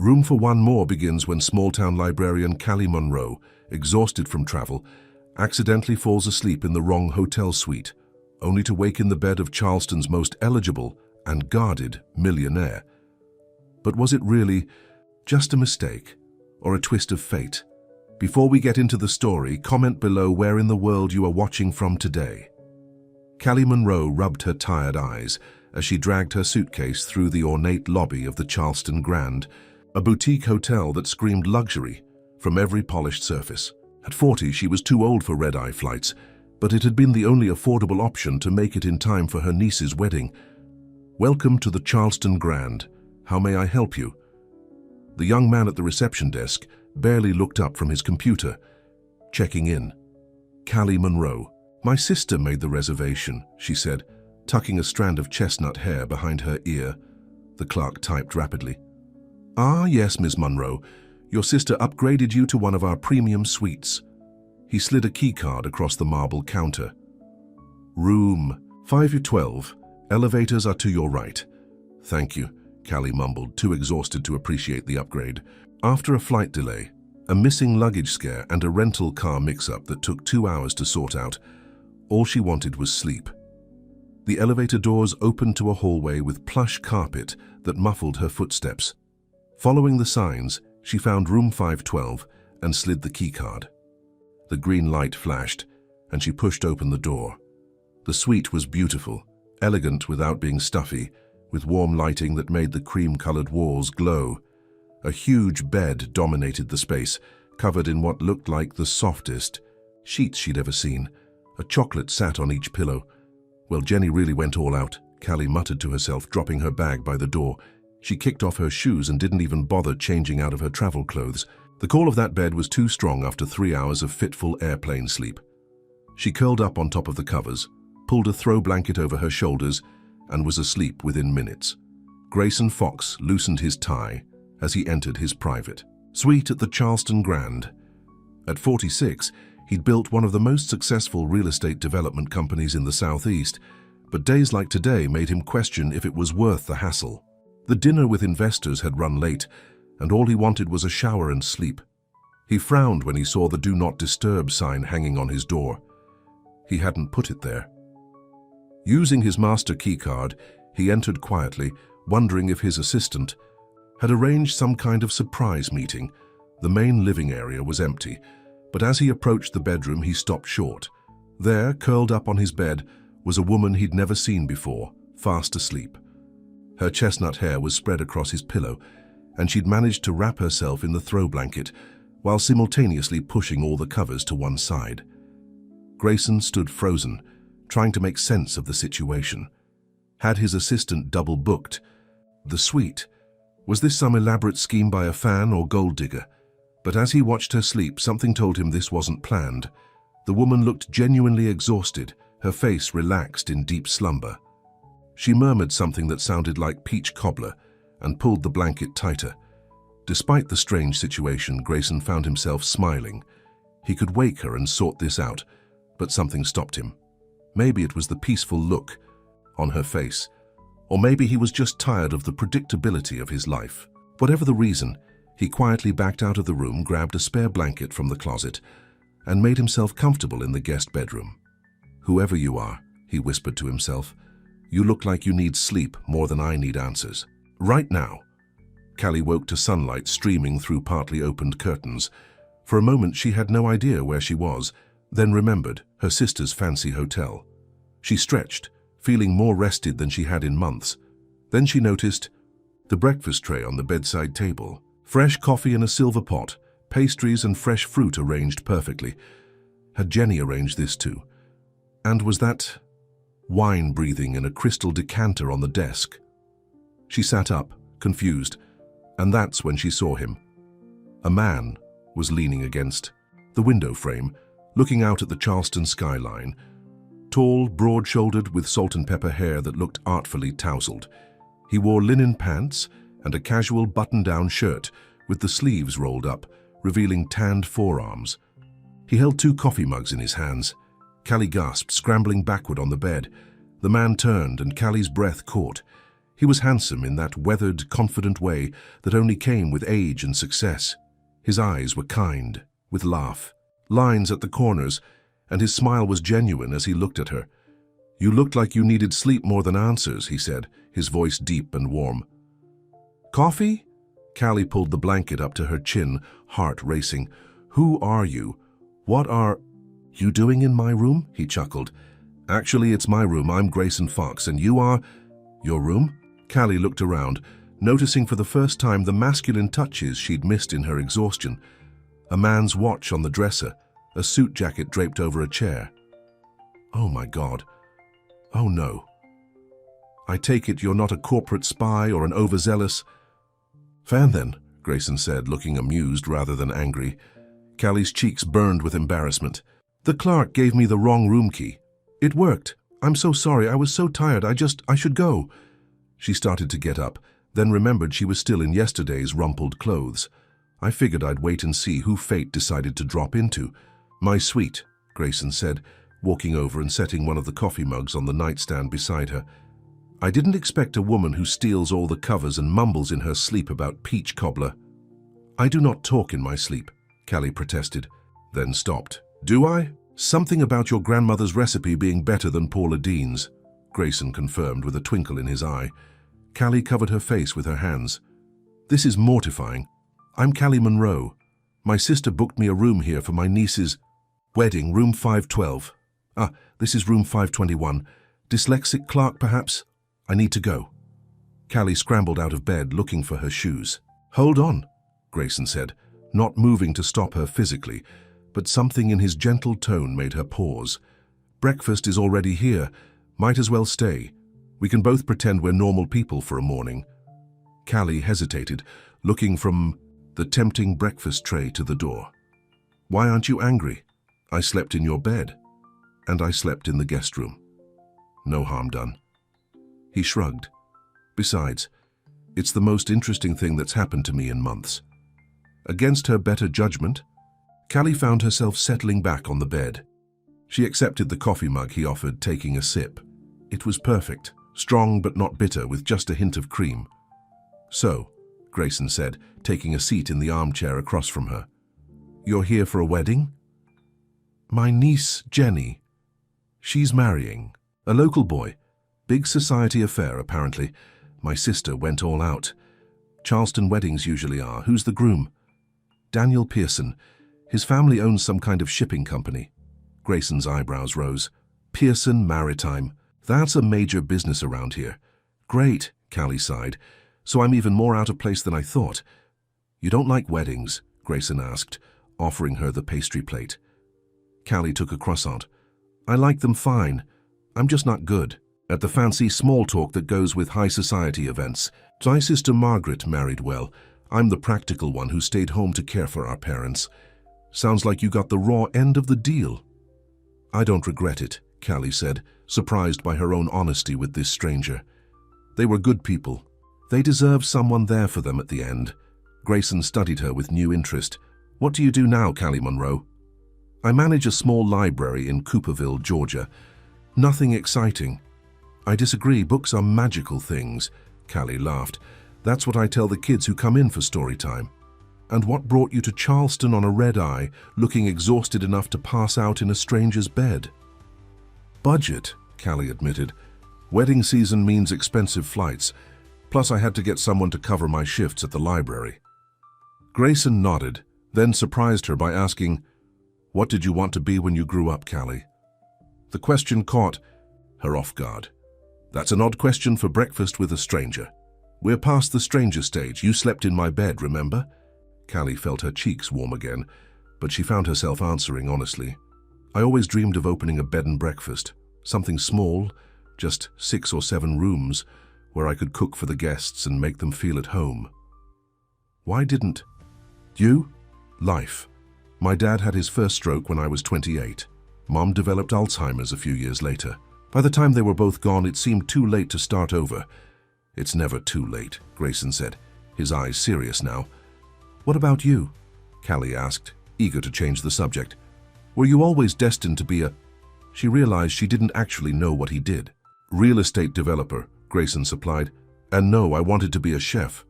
Room for one more begins when small-town librarian Callie Monroe, exhausted from travel, accidentally falls asleep in the wrong hotel suite, only to wake in the bed of Charleston's most eligible and guarded millionaire. But was it really just a mistake or a twist of fate? Before we get into the story, comment below where in the world you are watching from today. Callie Monroe rubbed her tired eyes as she dragged her suitcase through the ornate lobby of the Charleston Grand, a boutique hotel that screamed luxury from every polished surface. At 40, she was too old for red-eye flights, but it had been the only affordable option to make it in time for her niece's wedding. "Welcome to the Charleston Grand. How may I help you?" The young man at the reception desk barely looked up from his computer. Checking in. Callie Monroe. "My sister made the reservation," she said, tucking a strand of chestnut hair behind her ear. The clerk typed rapidly. "Ah, yes, Ms. Monroe. Your sister upgraded you to one of our premium suites." He slid a keycard across the marble counter. "Room 512. Elevators are to your right." "Thank you," Callie mumbled, too exhausted to appreciate the upgrade. After a flight delay, a missing luggage scare, and a rental car mix-up that took 2 hours to sort out, all she wanted was sleep. The elevator doors opened to a hallway with plush carpet that muffled her footsteps. Following the signs, she found room 512 and slid the keycard. The green light flashed, and she pushed open the door. The suite was beautiful, elegant without being stuffy, with warm lighting that made the cream-colored walls glow. A huge bed dominated the space, covered in what looked like the softest sheets she'd ever seen. A chocolate sat on each pillow. "Well, Jenny really went all out," Callie muttered to herself, dropping her bag by the door. She kicked off her shoes and didn't even bother changing out of her travel clothes. The call of that bed was too strong after 3 hours of fitful airplane sleep. She curled up on top of the covers, pulled a throw blanket over her shoulders, and was asleep within minutes. Grayson Fox loosened his tie as he entered his private suite at the Charleston Grand. At 46, he'd built one of the most successful real estate development companies in the Southeast, but days like today made him question if it was worth the hassle. The dinner with investors had run late, and all he wanted was a shower and sleep. He frowned when he saw the "Do Not Disturb" sign hanging on his door. He hadn't put it there. Using his master keycard, he entered quietly, wondering if his assistant had arranged some kind of surprise meeting. The main living area was empty, but as he approached the bedroom, he stopped short. There, curled up on his bed, was a woman he'd never seen before, fast asleep. Her chestnut hair was spread across his pillow, and she'd managed to wrap herself in the throw blanket while simultaneously pushing all the covers to one side. Grayson stood frozen, trying to make sense of the situation. Had his assistant double-booked the suite? Was this some elaborate scheme by a fan or gold digger? But as he watched her sleep, something told him this wasn't planned. The woman looked genuinely exhausted, her face relaxed in deep slumber. She murmured something that sounded like peach cobbler and pulled the blanket tighter. Despite the strange situation, Grayson found himself smiling. He could wake her and sort this out, but something stopped him. Maybe it was the peaceful look on her face, or maybe he was just tired of the predictability of his life. Whatever the reason, he quietly backed out of the room, grabbed a spare blanket from the closet, and made himself comfortable in the guest bedroom. "Whoever you are," he whispered to himself, "you look like you need sleep more than I need answers. Right now." Callie woke to sunlight streaming through partly opened curtains. For a moment, she had no idea where she was, then remembered her sister's fancy hotel. She stretched, feeling more rested than she had in months. Then she noticed the breakfast tray on the bedside table. Fresh coffee in a silver pot, pastries and fresh fruit arranged perfectly. Had Jenny arranged this too? And was that wine breathing in a crystal decanter on the desk? She sat up, confused, and that's when she saw him. A man was leaning against the window frame, looking out at the Charleston skyline. Tall, broad-shouldered, with salt and pepper hair that looked artfully tousled. He wore linen pants and a casual button-down shirt with the sleeves rolled up, revealing tanned forearms. He held 2 coffee mugs in his hands. Callie gasped, scrambling backward on the bed. The man turned, and Callie's breath caught. He was handsome in that weathered, confident way that only came with age and success. His eyes were kind, with lines at the corners, and his smile was genuine as he looked at her. "You looked like you needed sleep more than answers," he said, his voice deep and warm. "Coffee?" Callie pulled the blanket up to her chin, heart racing. "Who are you? What are you doing in my room?" he chuckled. "Actually, it's my room. I'm Grayson Fox, and you are—" "Your room?" Callie looked around, noticing for the first time the masculine touches she'd missed in her exhaustion. A man's watch on the dresser, a suit jacket draped over a chair. "Oh my God. Oh no. I take it you're not a corporate spy or an overzealous—" "Fan then," Grayson said, looking amused rather than angry. Callie's cheeks burned with embarrassment. "The clerk gave me the wrong room key. It worked. I'm so sorry. I was so tired. I should go." She started to get up, then remembered she was still in yesterday's rumpled clothes. "I figured I'd wait and see who fate decided to drop into." "My sweet," Grayson said, walking over and setting one of the coffee mugs on the nightstand beside her. "I didn't expect a woman who steals all the covers and mumbles in her sleep about peach cobbler." "I do not talk in my sleep," Callie protested, then stopped. "Do I? Something about your grandmother's recipe being better than Paula Dean's," Grayson confirmed with a twinkle in his eye. Callie covered her face with her hands. "This is mortifying. I'm Callie Monroe. My sister booked me a room here for my niece's wedding, room 512. This is room 521. Dyslexic clerk, perhaps? I need to go." Callie scrambled out of bed, looking for her shoes. "Hold on," Grayson said, not moving to stop her physically, but something in his gentle tone made her pause. "Breakfast is already here. Might as well stay. We can both pretend we're normal people for a morning." Callie hesitated, looking from the tempting breakfast tray to the door. "Why aren't you angry? I slept in your bed, and I slept in the guest room. No harm done." He shrugged. "Besides, it's the most interesting thing that's happened to me in months." Against her better judgment, Callie found herself settling back on the bed. She accepted the coffee mug he offered, taking a sip. It was perfect, strong but not bitter, with just a hint of cream. "So," Grayson said, taking a seat in the armchair across from her, "you're here for a wedding?" "My niece, Jenny. She's marrying. A local boy. Big society affair, apparently. My sister went all out. Charleston weddings usually are. Who's the groom?" "Daniel Pearson. His family owns some kind of shipping company." Grayson's eyebrows rose. "Pearson Maritime. That's a major business around here." "Great," Callie sighed. "So I'm even more out of place than I thought." "You don't like weddings?" Grayson asked, offering her the pastry plate. Callie took a croissant. "I like them fine. I'm just not good at the fancy small talk that goes with high society events. My sister Margaret married well. I'm the practical one who stayed home to care for our parents. Sounds like you got the raw end of the deal." "I don't regret it," Callie said, surprised by her own honesty with this stranger. "They were good people. They deserve someone there for them at the end." Grayson studied her with new interest. "What do you do now, Callie Monroe?" "I manage a small library in Cooperville, Georgia. Nothing exciting." "I disagree. Books are magical things," Callie laughed. "That's what I tell the kids who come in for story time." "And what brought you to Charleston on a red-eye, looking exhausted enough to pass out in a stranger's bed?" "Budget," Callie admitted. "Wedding season means expensive flights. Plus I had to get someone to cover my shifts at the library." Grayson nodded, then surprised her by asking, "What did you want to be when you grew up, Callie?" The question caught her off guard. "That's an odd question for breakfast with a stranger. We're past the stranger stage. You slept in my bed, remember?" Callie felt her cheeks warm again, but she found herself answering honestly. "I always dreamed of opening a bed and breakfast, something small, just 6 or 7 rooms, where I could cook for the guests and make them feel at home." "Why didn't you?" "Life. My dad had his first stroke when I was 28. Mom developed Alzheimer's a few years later. By the time they were both gone, it seemed too late to start over." "It's never too late," Grayson said, his eyes serious now. "What about you?" Callie asked, eager to change the subject. "Were you always destined to be a—" She realized she didn't actually know what he did. "Real estate developer," Grayson supplied. And no, I wanted to be a chef.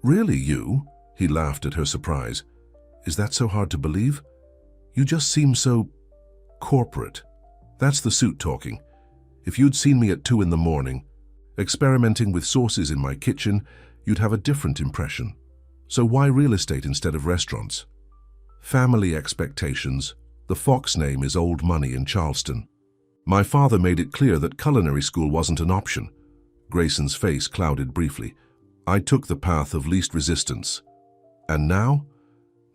Really, you? He laughed at her surprise. Is that so hard to believe? You just seem so corporate. That's the suit talking. If you'd seen me at 2 in the morning, experimenting with sauces in my kitchen, you'd have a different impression. So why real estate instead of restaurants? Family expectations. The Fox name is old money in Charleston. My father made it clear that culinary school wasn't an option. Grayson's face clouded briefly. I took the path of least resistance. And now?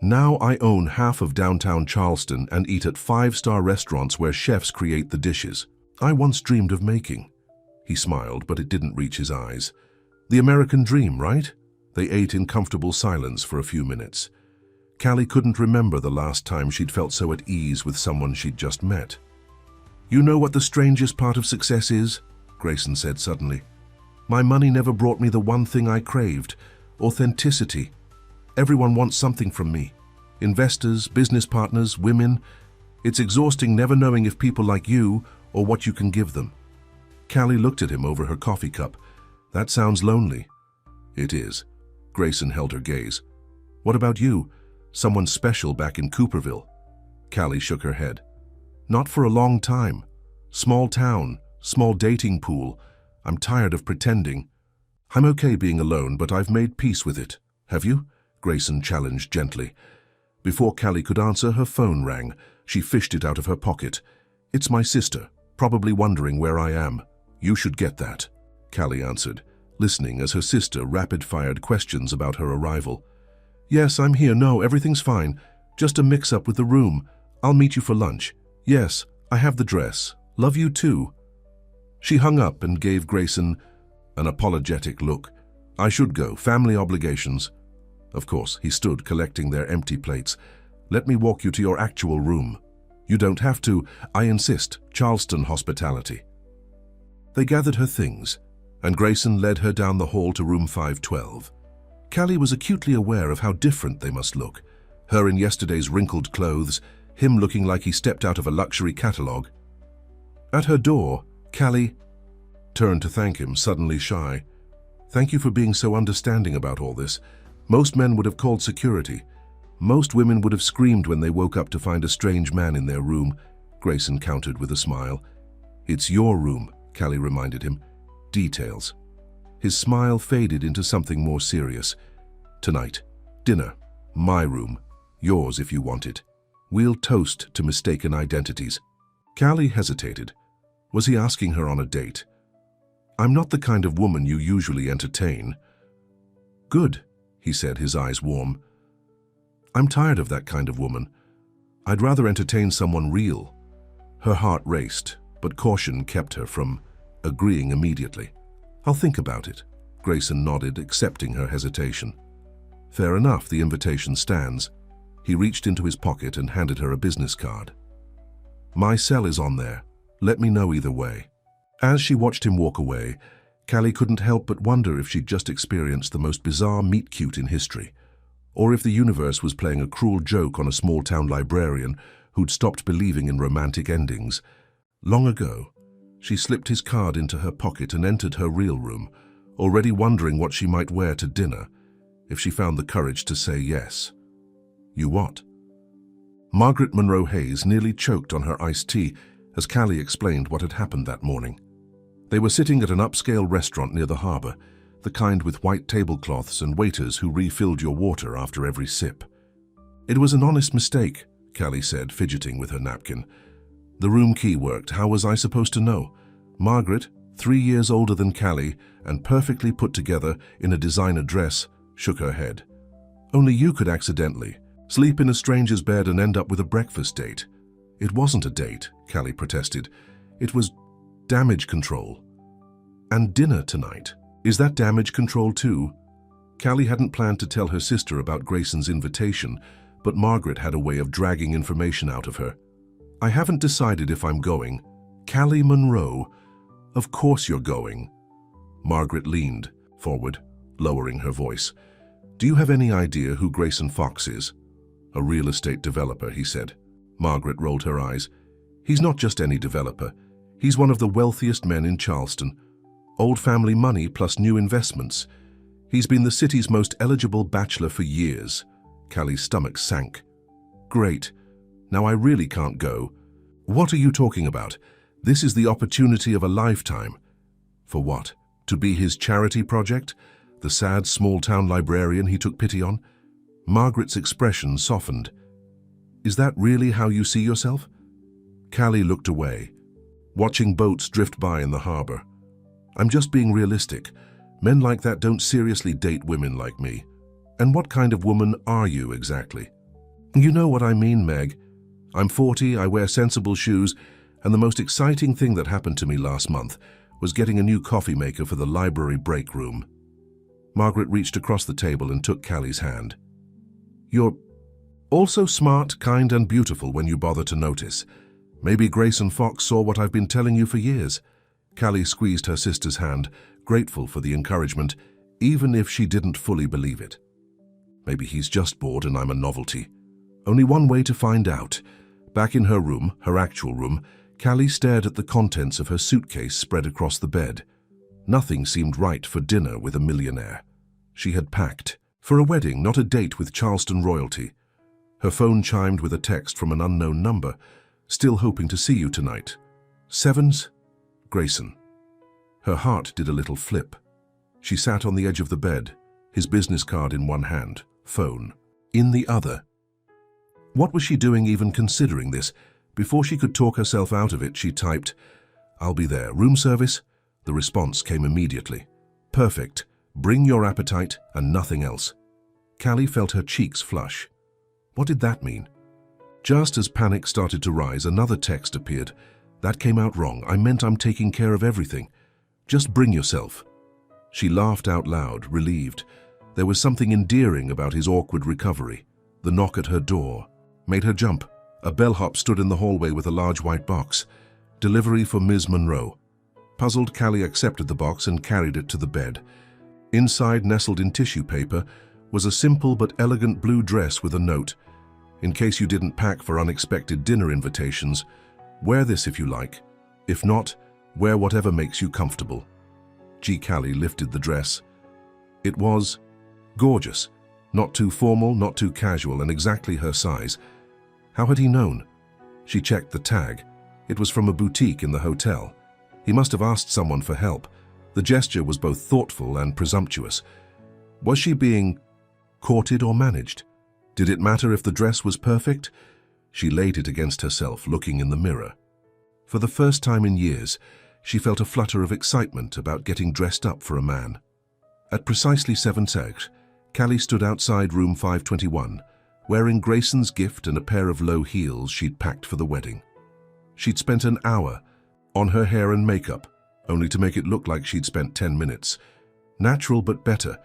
Now I own half of downtown Charleston and eat at 5-star restaurants where chefs create the dishes I once dreamed of making. He smiled, but it didn't reach his eyes. The American dream, right? They ate in comfortable silence for a few minutes. Callie couldn't remember the last time she'd felt so at ease with someone she'd just met. You know what the strangest part of success is? Grayson said suddenly. My money never brought me the one thing I craved, authenticity. Everyone wants something from me. Investors, business partners, women. It's exhausting never knowing if people like you or what you can give them. Callie looked at him over her coffee cup. That sounds lonely. It is. Grayson held her gaze. What about you? Someone special back in Cooperville? Callie shook her head. Not for a long time. Small town, small dating pool. I'm tired of pretending. I'm okay being alone, but I've made peace with it. Have you? Grayson challenged gently. Before Callie could answer, her phone rang. She fished it out of her pocket. It's my sister, probably wondering where I am. You should get that, Callie answered, listening as her sister rapid-fired questions about her arrival. Yes, I'm here. No, everything's fine. Just a mix-up with the room. I'll meet you for lunch. Yes, I have the dress. Love you too. She hung up and gave Grayson an apologetic look. I should go. Family obligations. Of course, he stood collecting their empty plates. Let me walk you to your actual room. You don't have to. I insist. Charleston hospitality. They gathered her things, and Grayson led her down the hall to room 512. Callie was acutely aware of how different they must look. Her in yesterday's wrinkled clothes, him looking like he stepped out of a luxury catalogue. At her door, Callie turned to thank him, suddenly shy. Thank you for being so understanding about all this. Most men would have called security. Most women would have screamed when they woke up to find a strange man in their room, Grayson countered with a smile. It's your room, Callie reminded him. Details. His smile faded into something more serious. Tonight, dinner, my room, yours if you want it. We'll toast to mistaken identities. Callie hesitated. Was he asking her on a date? I'm not the kind of woman you usually entertain. Good, he said, his eyes warm. I'm tired of that kind of woman. I'd rather entertain someone real. Her heart raced, but caution kept her from agreeing immediately. I'll think about it. Grayson nodded, accepting her hesitation. Fair enough, the invitation stands. He reached into his pocket and handed her a business card. My cell is on there. Let me know either way. As she watched him walk away, Callie couldn't help but wonder if she'd just experienced the most bizarre meet-cute in history, or if the universe was playing a cruel joke on a small-town librarian who'd stopped believing in romantic endings. Long ago, she slipped his card into her pocket and entered her real room, already wondering what she might wear to dinner if she found the courage to say yes. You what? Margaret Monroe Hayes nearly choked on her iced tea as Callie explained what had happened that morning. They were sitting at an upscale restaurant near the harbor, the kind with white tablecloths and waiters who refilled your water after every sip. It was an honest mistake, Callie said, fidgeting with her napkin. The room key worked. How was I supposed to know? Margaret, 3 years older than Callie and perfectly put together in a designer dress, shook her head. Only you could accidentally sleep in a stranger's bed and end up with a breakfast date. It wasn't a date, Callie protested. It was damage control. And dinner tonight. Is that damage control too? Callie hadn't planned to tell her sister about Grayson's invitation, but Margaret had a way of dragging information out of her. I haven't decided if I'm going. Callie Monroe. Of course you're going. Margaret leaned forward, lowering her voice. Do you have any idea who Grayson Fox is? A real estate developer, he said. Margaret rolled her eyes. He's not just any developer. He's one of the wealthiest men in Charleston. Old family money plus new investments. He's been the city's most eligible bachelor for years. Callie's stomach sank. Great. Now I really can't go. What are you talking about? This is the opportunity of a lifetime. For what? To be his charity project? The sad small-town librarian he took pity on? Margaret's expression softened. Is that really how you see yourself? Callie looked away, watching boats drift by in the harbor. I'm just being realistic. Men like that don't seriously date women like me. And what kind of woman are you exactly? You know what I mean, Meg. I'm 40, I wear sensible shoes, and the most exciting thing that happened to me last month was getting a new coffee maker for the library break room. Margaret reached across the table and took Callie's hand. You're also smart, kind, and beautiful when you bother to notice. Maybe Grayson Fox saw what I've been telling you for years. Callie squeezed her sister's hand, grateful for the encouragement, even if she didn't fully believe it. Maybe he's just bored and I'm a novelty. Only one way to find out. Back in her room, her actual room, Callie stared at the contents of her suitcase spread across the bed. Nothing seemed right for dinner with a millionaire. She had packed. For a wedding, not a date with Charleston royalty. Her phone chimed with a text from an unknown number. Still hoping to see you tonight. Sevens? Grayson. Her heart did a little flip. She sat on the edge of the bed, his business card in one hand, phone in the other. What was she doing even considering this? Before she could talk herself out of it, she typed, "I'll be there. Room service?" The response came immediately. "Perfect. Bring your appetite and nothing else." Callie felt her cheeks flush. What did that mean? Just as panic started to rise, another text appeared. "That came out wrong. I meant I'm taking care of everything. Just bring yourself." She laughed out loud, relieved. There was something endearing about his awkward recovery. The knock at her door made her jump. A bellhop stood in the hallway with a large white box. Delivery for Ms. Monroe. Puzzled, Callie accepted the box and carried it to the bed. Inside, nestled in tissue paper, was a simple but elegant blue dress with a note. "In case you didn't pack for unexpected dinner invitations, wear this if you like. If not, wear whatever makes you comfortable." Callie lifted the dress. It was gorgeous. Not too formal, not too casual, and exactly her size. How had he known? She checked the tag. It was from a boutique in the hotel. He must have asked someone for help. The gesture was both thoughtful and presumptuous. Was she being courted or managed? Did it matter if the dress was perfect? She laid it against herself, looking in the mirror. For the first time in years, she felt a flutter of excitement about getting dressed up for a man. At precisely 7:00, Callie stood outside room 521, wearing Grayson's gift and a pair of low heels she'd packed for the wedding. She'd spent an hour on her hair and makeup, only to make it look like she'd spent 10 minutes. Natural but better.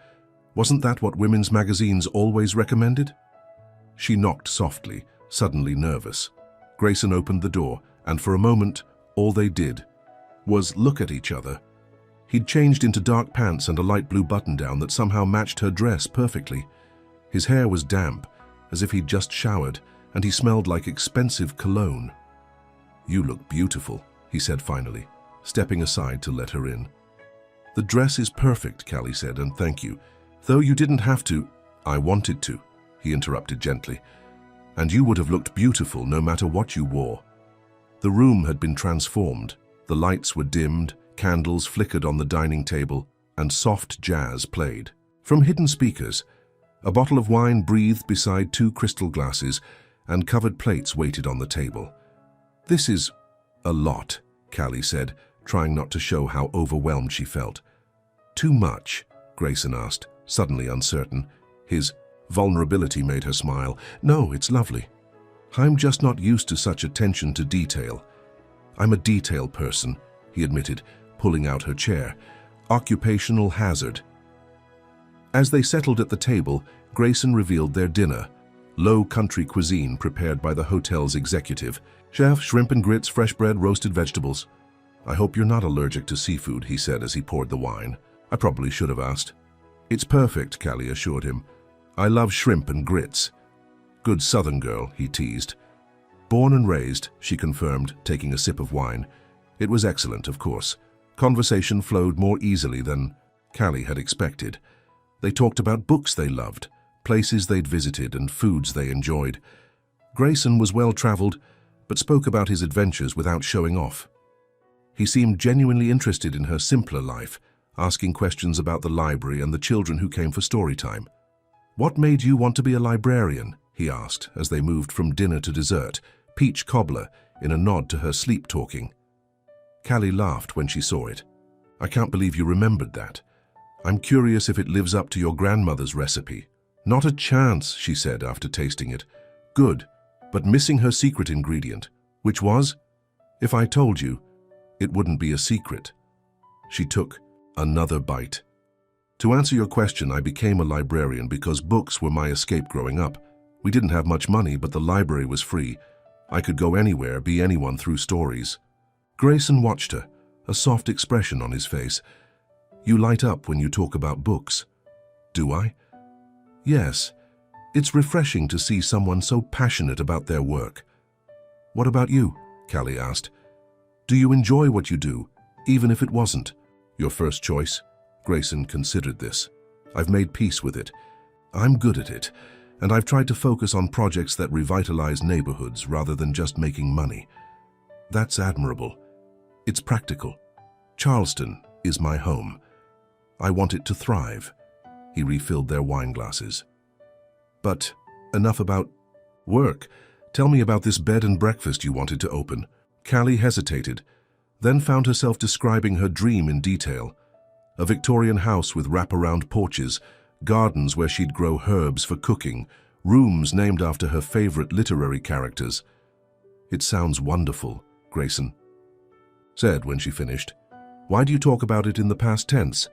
Wasn't that what women's magazines always recommended? She knocked softly, suddenly nervous. Grayson opened the door, and for a moment, all they did was look at each other. He'd changed into dark pants and a light blue button-down that somehow matched her dress perfectly. His hair was damp, as if he'd just showered, and he smelled like expensive cologne. "You look beautiful," he said finally, stepping aside to let her in. "The dress is perfect," Callie said, "and thank you. Though you didn't have to." "I wanted to," he interrupted gently. "And you would have looked beautiful no matter what you wore." The room had been transformed. The lights were dimmed, candles flickered on the dining table, and soft jazz played. From hidden speakers, a bottle of wine breathed beside 2 crystal glasses, and covered plates waited on the table. "This is a lot," Callie said, trying not to show how overwhelmed she felt. "Too much?" Grayson asked, suddenly uncertain. His vulnerability made her smile. "No, it's lovely. I'm just not used to such attention to detail." "I'm a detail person," he admitted, pulling out her chair. "Occupational hazard." As they settled at the table, Grayson revealed their dinner. Low country cuisine prepared by the hotel's executive. "Chef, shrimp and grits, fresh bread, roasted vegetables." "I hope you're not allergic to seafood," he said as he poured the wine. "I probably should have asked." "It's perfect," Callie assured him. "I love shrimp and grits." "Good Southern girl," he teased. "Born and raised," she confirmed, taking a sip of wine. "It was excellent, of course. Conversation flowed more easily than Callie had expected. They talked about books they loved, places they'd visited, and foods they enjoyed. Grayson was well-traveled, but spoke about his adventures without showing off. He seemed genuinely interested in her simpler life, asking questions about the library and the children who came for story time. "What made you want to be a librarian?" he asked as they moved from dinner to dessert, peach cobbler, in a nod to her sleep-talking. Callie laughed when she saw it. "I can't believe you remembered that. I'm curious if it lives up to your grandmother's recipe." "Not a chance," she said after tasting it. "Good, but missing her secret ingredient, which was? If I told you, it wouldn't be a secret." She took another bite. "To answer your question, I became a librarian because books were my escape growing up. We didn't have much money, but the library was free. I could go anywhere, be anyone through stories." Grayson watched her, a soft expression on his face. "You light up when you talk about books." "Do I?" "Yes. It's refreshing to see someone so passionate about their work." "What about you?" Callie asked. "Do you enjoy what you do, even if it wasn't your first choice?" Grayson considered this. "I've made peace with it. I'm good at it, and I've tried to focus on projects that revitalize neighborhoods rather than just making money. That's admirable. It's practical. Charleston is my home. I want it to thrive." He refilled their wine glasses. "But enough about work. Tell me about this bed and breakfast you wanted to open." Callie hesitated, then found herself describing her dream in detail. A Victorian house with wraparound porches, gardens where she'd grow herbs for cooking, rooms named after her favorite literary characters. "It sounds wonderful," Grayson said when she finished. "Why do you talk about it in the past tense?"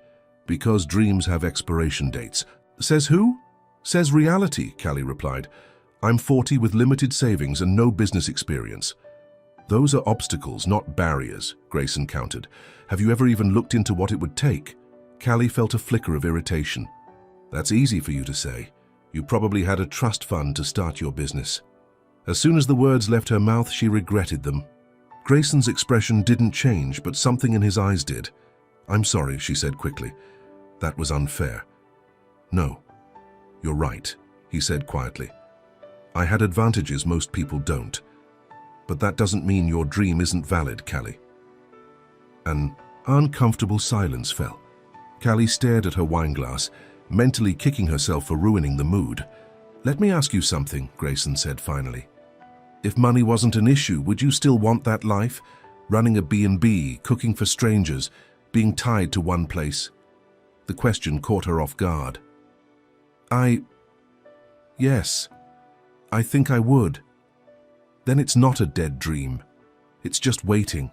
"Because dreams have expiration dates." "Says who?" "Says reality," Callie replied. "I'm 40 with limited savings and no business experience." "Those are obstacles, not barriers," Grayson countered. "Have you ever even looked into what it would take?" Callie felt a flicker of irritation. "That's easy for you to say. You probably had a trust fund to start your business." As soon as the words left her mouth, she regretted them. Grayson's expression didn't change, but something in his eyes did. "I'm sorry," she said quickly. "That was unfair." "No, you're right," he said quietly. "I had advantages most people don't. But that doesn't mean your dream isn't valid, Callie." An uncomfortable silence fell. Callie stared at her wineglass, mentally kicking herself for ruining the mood. "Let me ask you something," Grayson said finally. "If money wasn't an issue, would you still want that life? Running a B&B, cooking for strangers, being tied to one place?" The question caught her off guard. Yes, I think I would." "Then it's not a dead dream. It's just waiting."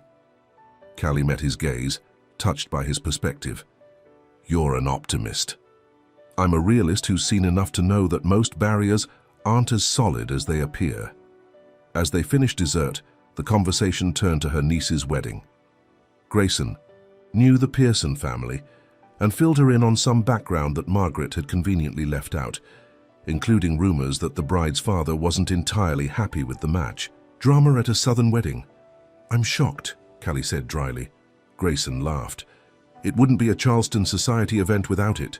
Callie met his gaze, touched by his perspective. "You're an optimist." "I'm a realist who's seen enough to know that most barriers aren't as solid as they appear." As they finished dessert, the conversation turned to her niece's wedding. Grayson knew the Pearson family and filled her in on some background that Margaret had conveniently left out, including rumors that the bride's father wasn't entirely happy with the match. "Drama at a Southern wedding. I'm shocked," Callie said dryly. Grayson laughed. "It wouldn't be a Charleston society event without it."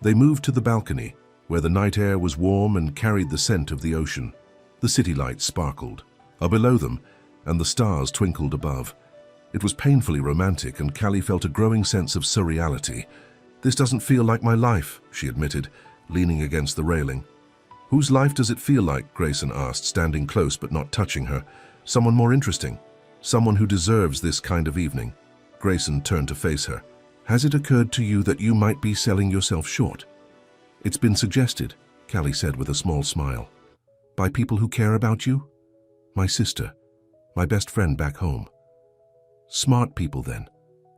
They moved to the balcony, where the night air was warm and carried the scent of the ocean. The city lights sparkled below them, and the stars twinkled above. It was painfully romantic, and Callie felt a growing sense of surreality. "This doesn't feel like my life," she admitted, leaning against the railing. "Whose life does it feel like?" Grayson asked, standing close but not touching her. "Someone more interesting? Someone who deserves this kind of evening?" Grayson turned to face her. "Has it occurred to you that you might be selling yourself short?" "It's been suggested," Callie said with a small smile. "By people who care about you?" "My sister, my best friend back home." "Smart people, then,"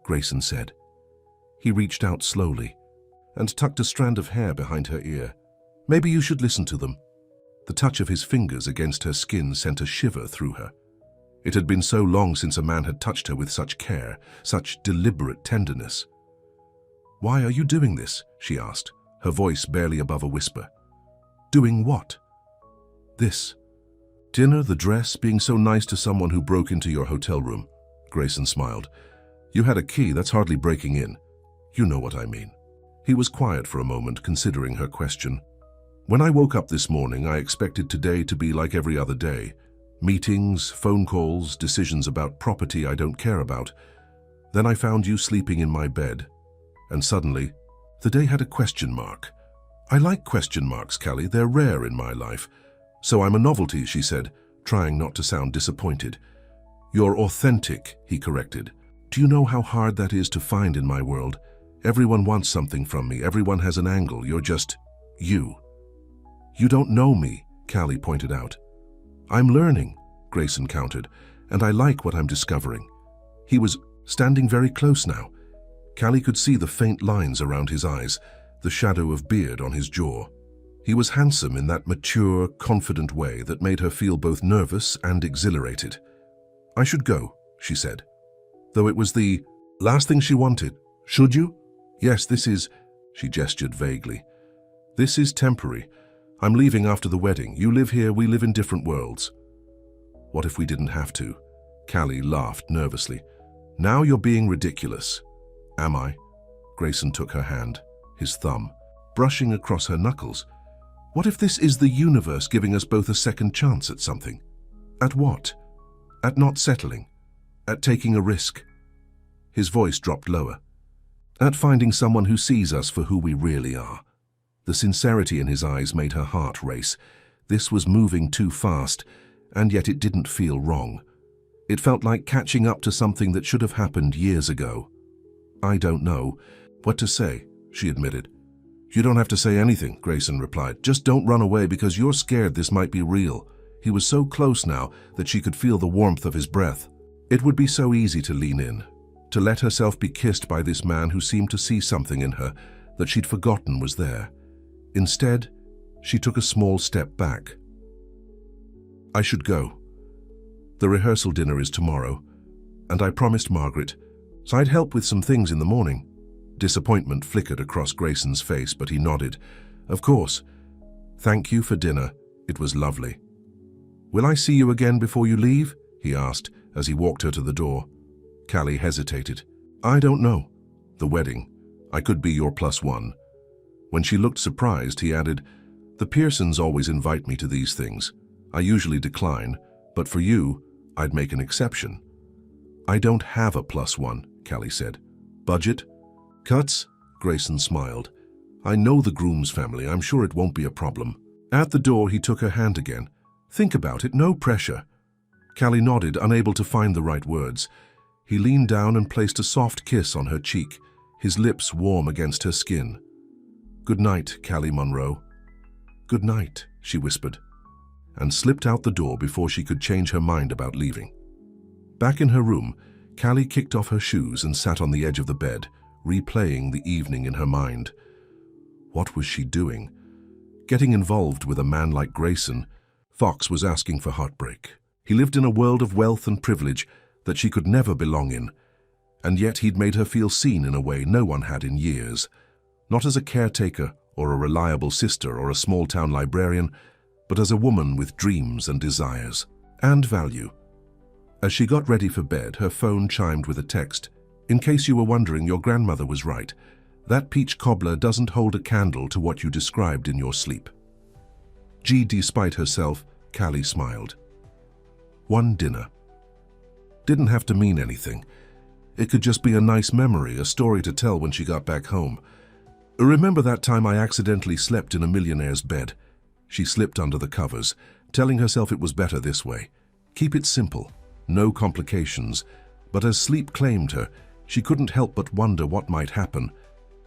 Grayson said. He reached out slowly and tucked a strand of hair behind her ear. "Maybe you should listen to them." The touch of his fingers against her skin sent a shiver through her. It had been so long since a man had touched her with such care, such deliberate tenderness. "Why are you doing this?" she asked, her voice barely above a whisper. "Doing what?" "This. Dinner, the dress, being so nice to someone who broke into your hotel room." Grayson smiled. You had a key, that's hardly breaking in. You know what I mean. He was quiet for a moment, considering her question. When I woke up this morning, I expected today to be like every other day. Meetings, phone calls, decisions about property I don't care about. Then I found you sleeping in my bed. And suddenly, the day had a question mark. I like question marks, Callie. They're rare in my life. So I'm a novelty, she said, trying not to sound disappointed. You're authentic, he corrected. Do you know how hard that is to find in my world? Everyone wants something from me. Everyone has an angle. You're just you. You don't know me, Callie pointed out. I'm learning, Grayson countered, and I like what I'm discovering. He was standing very close now. Callie could see the faint lines around his eyes, the shadow of beard on his jaw. He was handsome in that mature, confident way that made her feel both nervous and exhilarated. I should go, she said, though it was the last thing she wanted. Should you? Yes, this is, she gestured vaguely. This is temporary. I'm leaving after the wedding. You live here, we live in different worlds. What if we didn't have to? Callie laughed nervously. Now you're being ridiculous. Am I? Grayson took her hand, his thumb, brushing across her knuckles. What if this is the universe giving us both a second chance at something? At what? At not settling. At taking a risk. His voice dropped lower. At finding someone who sees us for who we really are. The sincerity in his eyes made her heart race. This was moving too fast, and yet it didn't feel wrong. It felt like catching up to something that should have happened years ago. I don't know what to say, she admitted. You don't have to say anything, Grayson replied. Just don't run away because you're scared this might be real. He was so close now that she could feel the warmth of his breath. It would be so easy to lean in, to let herself be kissed by this man who seemed to see something in her that she'd forgotten was there. Instead, she took a small step back. I should go. The rehearsal dinner is tomorrow, and I promised Margaret, so I'd help with some things in the morning. Disappointment flickered across Grayson's face, but he nodded. Of course. Thank you for dinner. It was lovely. Will I see you again before you leave? He asked as he walked her to the door. Callie hesitated. I don't know. The wedding. I could be your +1. When she looked surprised, he added, The Pearsons always invite me to these things. I usually decline, but for you, I'd make an exception. I don't have a +1, Callie said. Budget? Cuts? Grayson smiled. I know the groom's family. I'm sure it won't be a problem. At the door, he took her hand again. Think about it, no pressure. Callie nodded, unable to find the right words. He leaned down and placed a soft kiss on her cheek, his lips warm against her skin. Good night, Callie Monroe. Good night, she whispered, and slipped out the door before she could change her mind about leaving. Back in her room, Callie kicked off her shoes and sat on the edge of the bed, replaying the evening in her mind. What was she doing? Getting involved with a man like Grayson? Fox was asking for heartbreak. He lived in a world of wealth and privilege that she could never belong in, and yet he'd made her feel seen in a way no one had in years. Not as a caretaker or a reliable sister or a small-town librarian, but as a woman with dreams and desires, and value. As she got ready for bed, her phone chimed with a text. In case you were wondering, your grandmother was right. That peach cobbler doesn't hold a candle to what you described in your sleep. Despite herself, Callie smiled. One dinner. Didn't have to mean anything. It could just be a nice memory, a story to tell when she got back home. Remember that time I accidentally slept in a millionaire's bed? She slipped under the covers, telling herself it was better this way. Keep it simple, no complications. But as sleep claimed her, she couldn't help but wonder what might happen.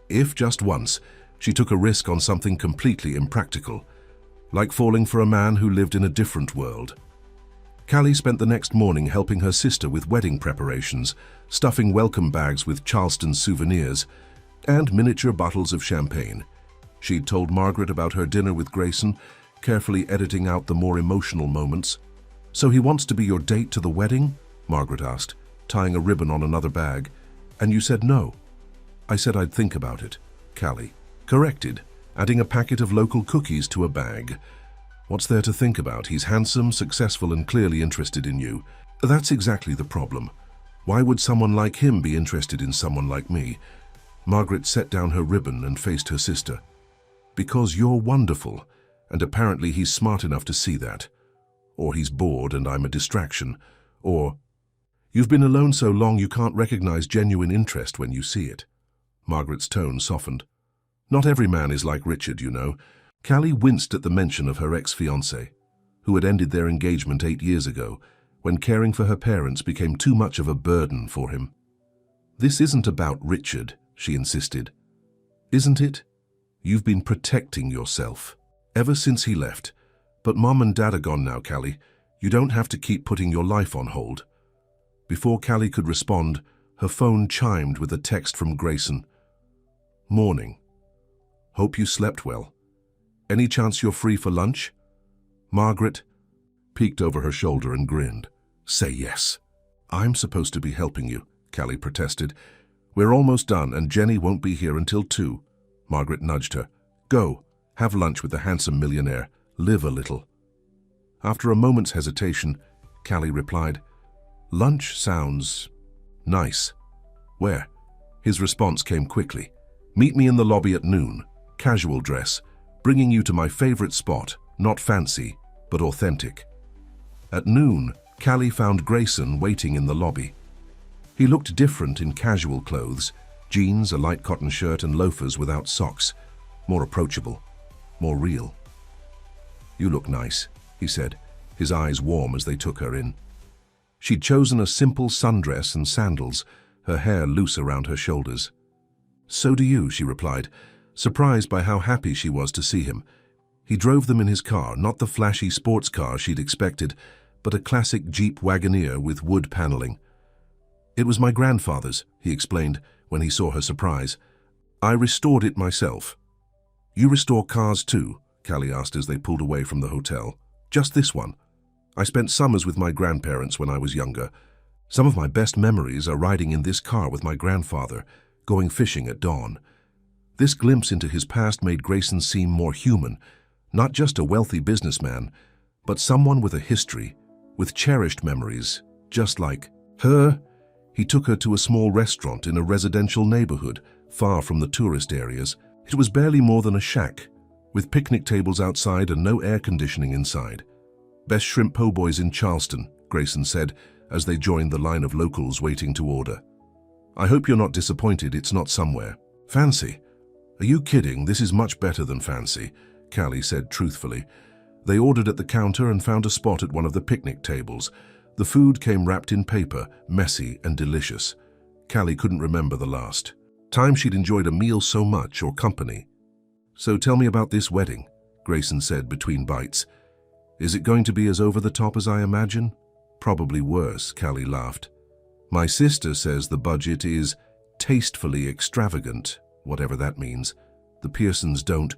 If just once, she took a risk on something completely impractical, like falling for a man who lived in a different world. Callie spent the next morning helping her sister with wedding preparations, stuffing welcome bags with Charleston souvenirs, and miniature bottles of champagne. She'd told Margaret about her dinner with Grayson, carefully editing out the more emotional moments. So he wants to be your date to the wedding? Margaret asked, tying a ribbon on another bag. And you said no. I said I'd think about it, Callie corrected, adding a packet of local cookies to a bag. What's there to think about? He's handsome, successful, and clearly interested in you. That's exactly the problem. Why would someone like him be interested in someone like me? Margaret set down her ribbon and faced her sister. Because you're wonderful, and apparently he's smart enough to see that. Or he's bored and I'm a distraction. Or, you've been alone so long you can't recognize genuine interest when you see it. Margaret's tone softened. Not every man is like Richard, you know. Callie winced at the mention of her ex-fiancé, who had ended their engagement 8 years ago, when caring for her parents became too much of a burden for him. This isn't about Richard, she insisted. Isn't it? You've been protecting yourself ever since he left. But Mom and Dad are gone now, Callie. You don't have to keep putting your life on hold. Before Callie could respond, her phone chimed with a text from Grayson. Morning. Hope you slept well. Any chance you're free for lunch? Margaret peeked over her shoulder and grinned. Say yes. I'm supposed to be helping you, Callie protested. We're almost done and Jenny won't be here until 2. Margaret nudged her. Go, have lunch with the handsome millionaire. Live a little. After a moment's hesitation, Callie replied, Lunch sounds nice. Where? His response came quickly. Meet me in the lobby at noon. Casual dress. Bringing you to my favorite spot. Not fancy, but authentic. At noon, Callie found Grayson waiting in the lobby. He looked different in casual clothes, jeans, a light cotton shirt, and loafers without socks. More approachable, more real. You look nice, he said, his eyes warm as they took her in. She'd chosen a simple sundress and sandals, her hair loose around her shoulders. So do you, she replied, surprised by how happy she was to see him. He drove them in his car, not the flashy sports car she'd expected, but a classic Jeep Wagoneer with wood paneling. It was my grandfather's, he explained when he saw her surprise. I restored it myself. You restore cars too? Callie asked as they pulled away from the hotel. Just this one. I spent summers with my grandparents when I was younger. Some of my best memories are riding in this car with my grandfather, going fishing at dawn. This glimpse into his past made Grayson seem more human, not just a wealthy businessman, but someone with a history, with cherished memories, just like her. He took her to a small restaurant in a residential neighborhood, far from the tourist areas. It was barely more than a shack, with picnic tables outside and no air conditioning inside. Best shrimp po' boys in Charleston, Grayson said, as they joined the line of locals waiting to order. I hope you're not disappointed it's not somewhere. Fancy? Are you kidding? This is much better than fancy, Callie said truthfully. They ordered at the counter and found a spot at one of the picnic tables. The food came wrapped in paper, messy and delicious. Callie couldn't remember the last time she'd enjoyed a meal so much or company. So tell me about this wedding, Grayson said between bites. Is it going to be as over the top as I imagine? Probably worse, Callie laughed. My sister says the budget is tastefully extravagant, whatever that means. The Pearsons don't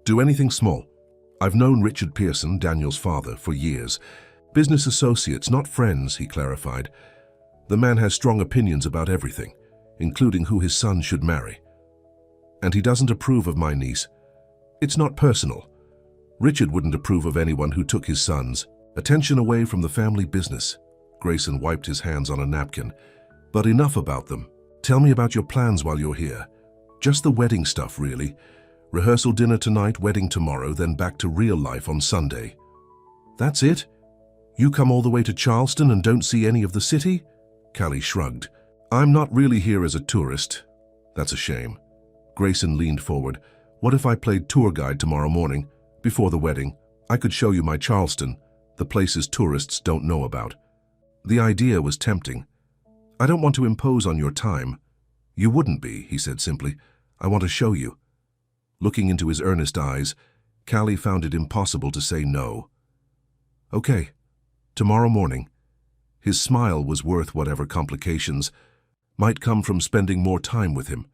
do anything small. I've known Richard Pearson, Daniel's father, for years. Business associates, not friends, he clarified. The man has strong opinions about everything, including who his son should marry. And he doesn't approve of my niece. It's not personal. Richard wouldn't approve of anyone who took his son's attention away from the family business. Grayson wiped his hands on a napkin. But enough about them. Tell me about your plans while you're here. Just the wedding stuff, really. Rehearsal dinner tonight, wedding tomorrow, then back to real life on Sunday. That's it? You come all the way to Charleston and don't see any of the city? Callie shrugged. I'm not really here as a tourist. That's a shame. Grayson leaned forward. What if I played tour guide tomorrow morning? Before the wedding, I could show you my Charleston, the places tourists don't know about. The idea was tempting. I don't want to impose on your time. You wouldn't be, he said simply. I want to show you. Looking into his earnest eyes, Callie found it impossible to say no. Okay, tomorrow morning. His smile was worth whatever complications might come from spending more time with him.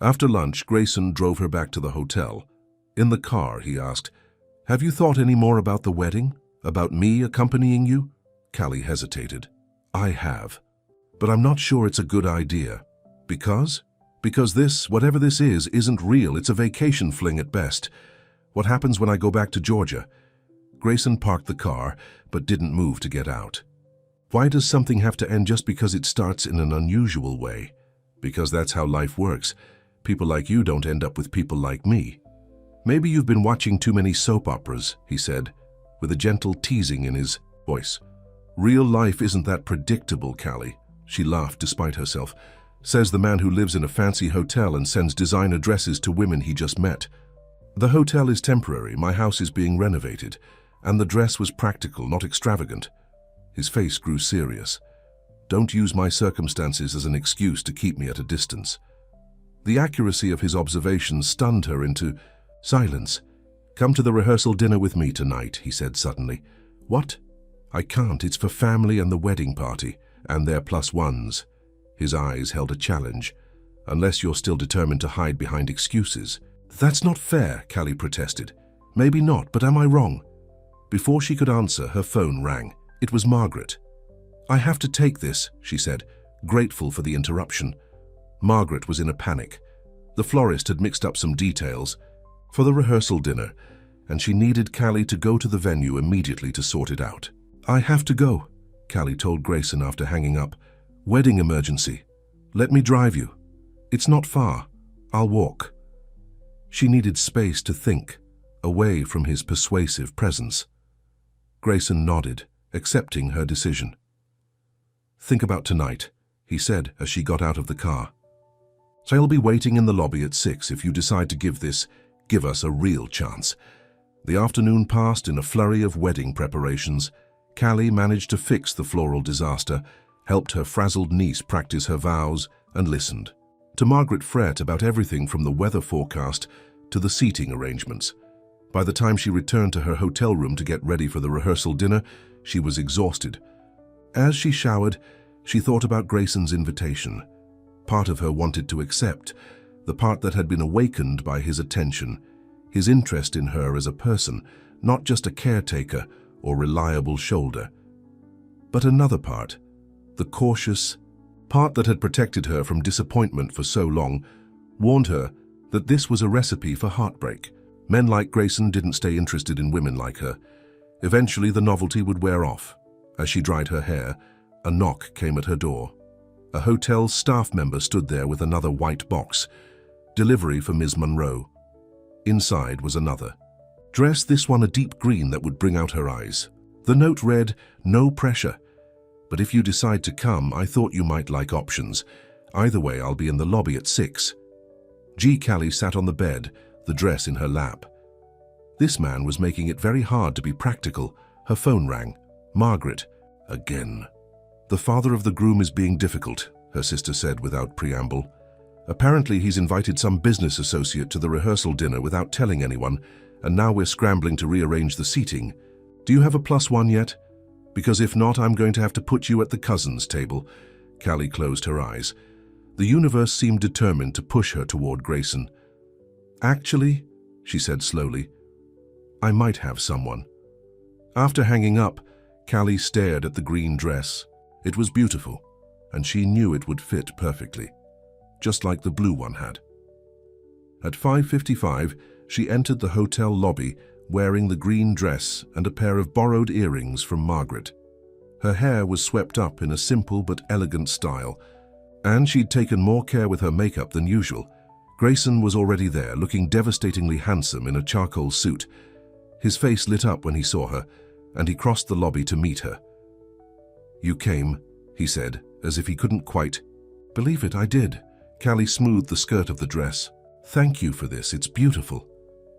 After lunch, Grayson drove her back to the hotel. In the car, he asked, Have you thought any more about the wedding? About me accompanying you? Callie hesitated. I have. But I'm not sure it's a good idea. Because? Because this, whatever this is, isn't real. It's a vacation fling at best. What happens when I go back to Georgia? Grayson parked the car, but didn't move to get out. Why does something have to end just because it starts in an unusual way? Because that's how life works. People like you don't end up with people like me. Maybe you've been watching too many soap operas, he said, with a gentle teasing in his voice. Real life isn't that predictable, Callie. She laughed despite herself. Says the man who lives in a fancy hotel and sends designer dresses to women he just met. The hotel is temporary, my house is being renovated, and the dress was practical, not extravagant. His face grew serious. Don't use my circumstances as an excuse to keep me at a distance. The accuracy of his observations stunned her into silence. Come to the rehearsal dinner with me tonight, he said suddenly. What? I can't, it's for family and the wedding party, and their plus ones. His eyes held a challenge. Unless you're still determined to hide behind excuses. That's not fair, Callie protested. Maybe not, but am I wrong? Before she could answer, her phone rang. It was Margaret. I have to take this, she said, grateful for the interruption. Margaret was in a panic. The florist had mixed up some details for the rehearsal dinner, and she needed Callie to go to the venue immediately to sort it out. I have to go, Callie told Grayson after hanging up. Wedding emergency. Let me drive you. It's not far. I'll walk. She needed space to think, away from his persuasive presence. Grayson nodded, accepting her decision. Think about tonight, he said as she got out of the car. So I'll be waiting in the lobby at 6 if you decide to give us a real chance. The afternoon passed in a flurry of wedding preparations. Callie managed to fix the floral disaster, helped her frazzled niece practice her vows, and listened to Margaret fret about everything from the weather forecast to the seating arrangements. By the time she returned to her hotel room to get ready for the rehearsal dinner, she was exhausted. As she showered, she thought about Grayson's invitation. Part of her wanted to accept, the part that had been awakened by his attention, his interest in her as a person, not just a caretaker or reliable shoulder. But another part, the cautious part that had protected her from disappointment for so long, warned her that this was a recipe for heartbreak. Men like Grayson didn't stay interested in women like her. Eventually, the novelty would wear off. As she dried her hair, a knock came at her door. A hotel staff member stood there with another white box. Delivery for Ms. Monroe. Inside was another. Dress this one a deep green that would bring out her eyes. The note read, "No pressure. But if you decide to come, I thought you might like options. Either way, I'll be in the lobby at 6. Callie sat on the bed, the dress in her lap. This man was making it very hard to be practical. Her phone rang. Margaret. Again. The father of the groom is being difficult, her sister said without preamble. Apparently he's invited some business associate to the rehearsal dinner without telling anyone, and now we're scrambling to rearrange the seating. Do you have a plus one yet? Because if not, I'm going to have to put you at the cousins' table. Callie closed her eyes. The universe seemed determined to push her toward Grayson. Actually, she said slowly, I might have someone. After hanging up, Callie stared at the green dress. It was beautiful, and she knew it would fit perfectly, just like the blue one had. At 5:55, she entered the hotel lobby wearing the green dress and a pair of borrowed earrings from Margaret. Her hair was swept up in a simple but elegant style, and she'd taken more care with her makeup than usual. Grayson was already there, looking devastatingly handsome in a charcoal suit. His face lit up when he saw her, and he crossed the lobby to meet her. You came, he said, as if he couldn't quite believe it. I did. Callie smoothed the skirt of the dress. Thank you for this, it's beautiful.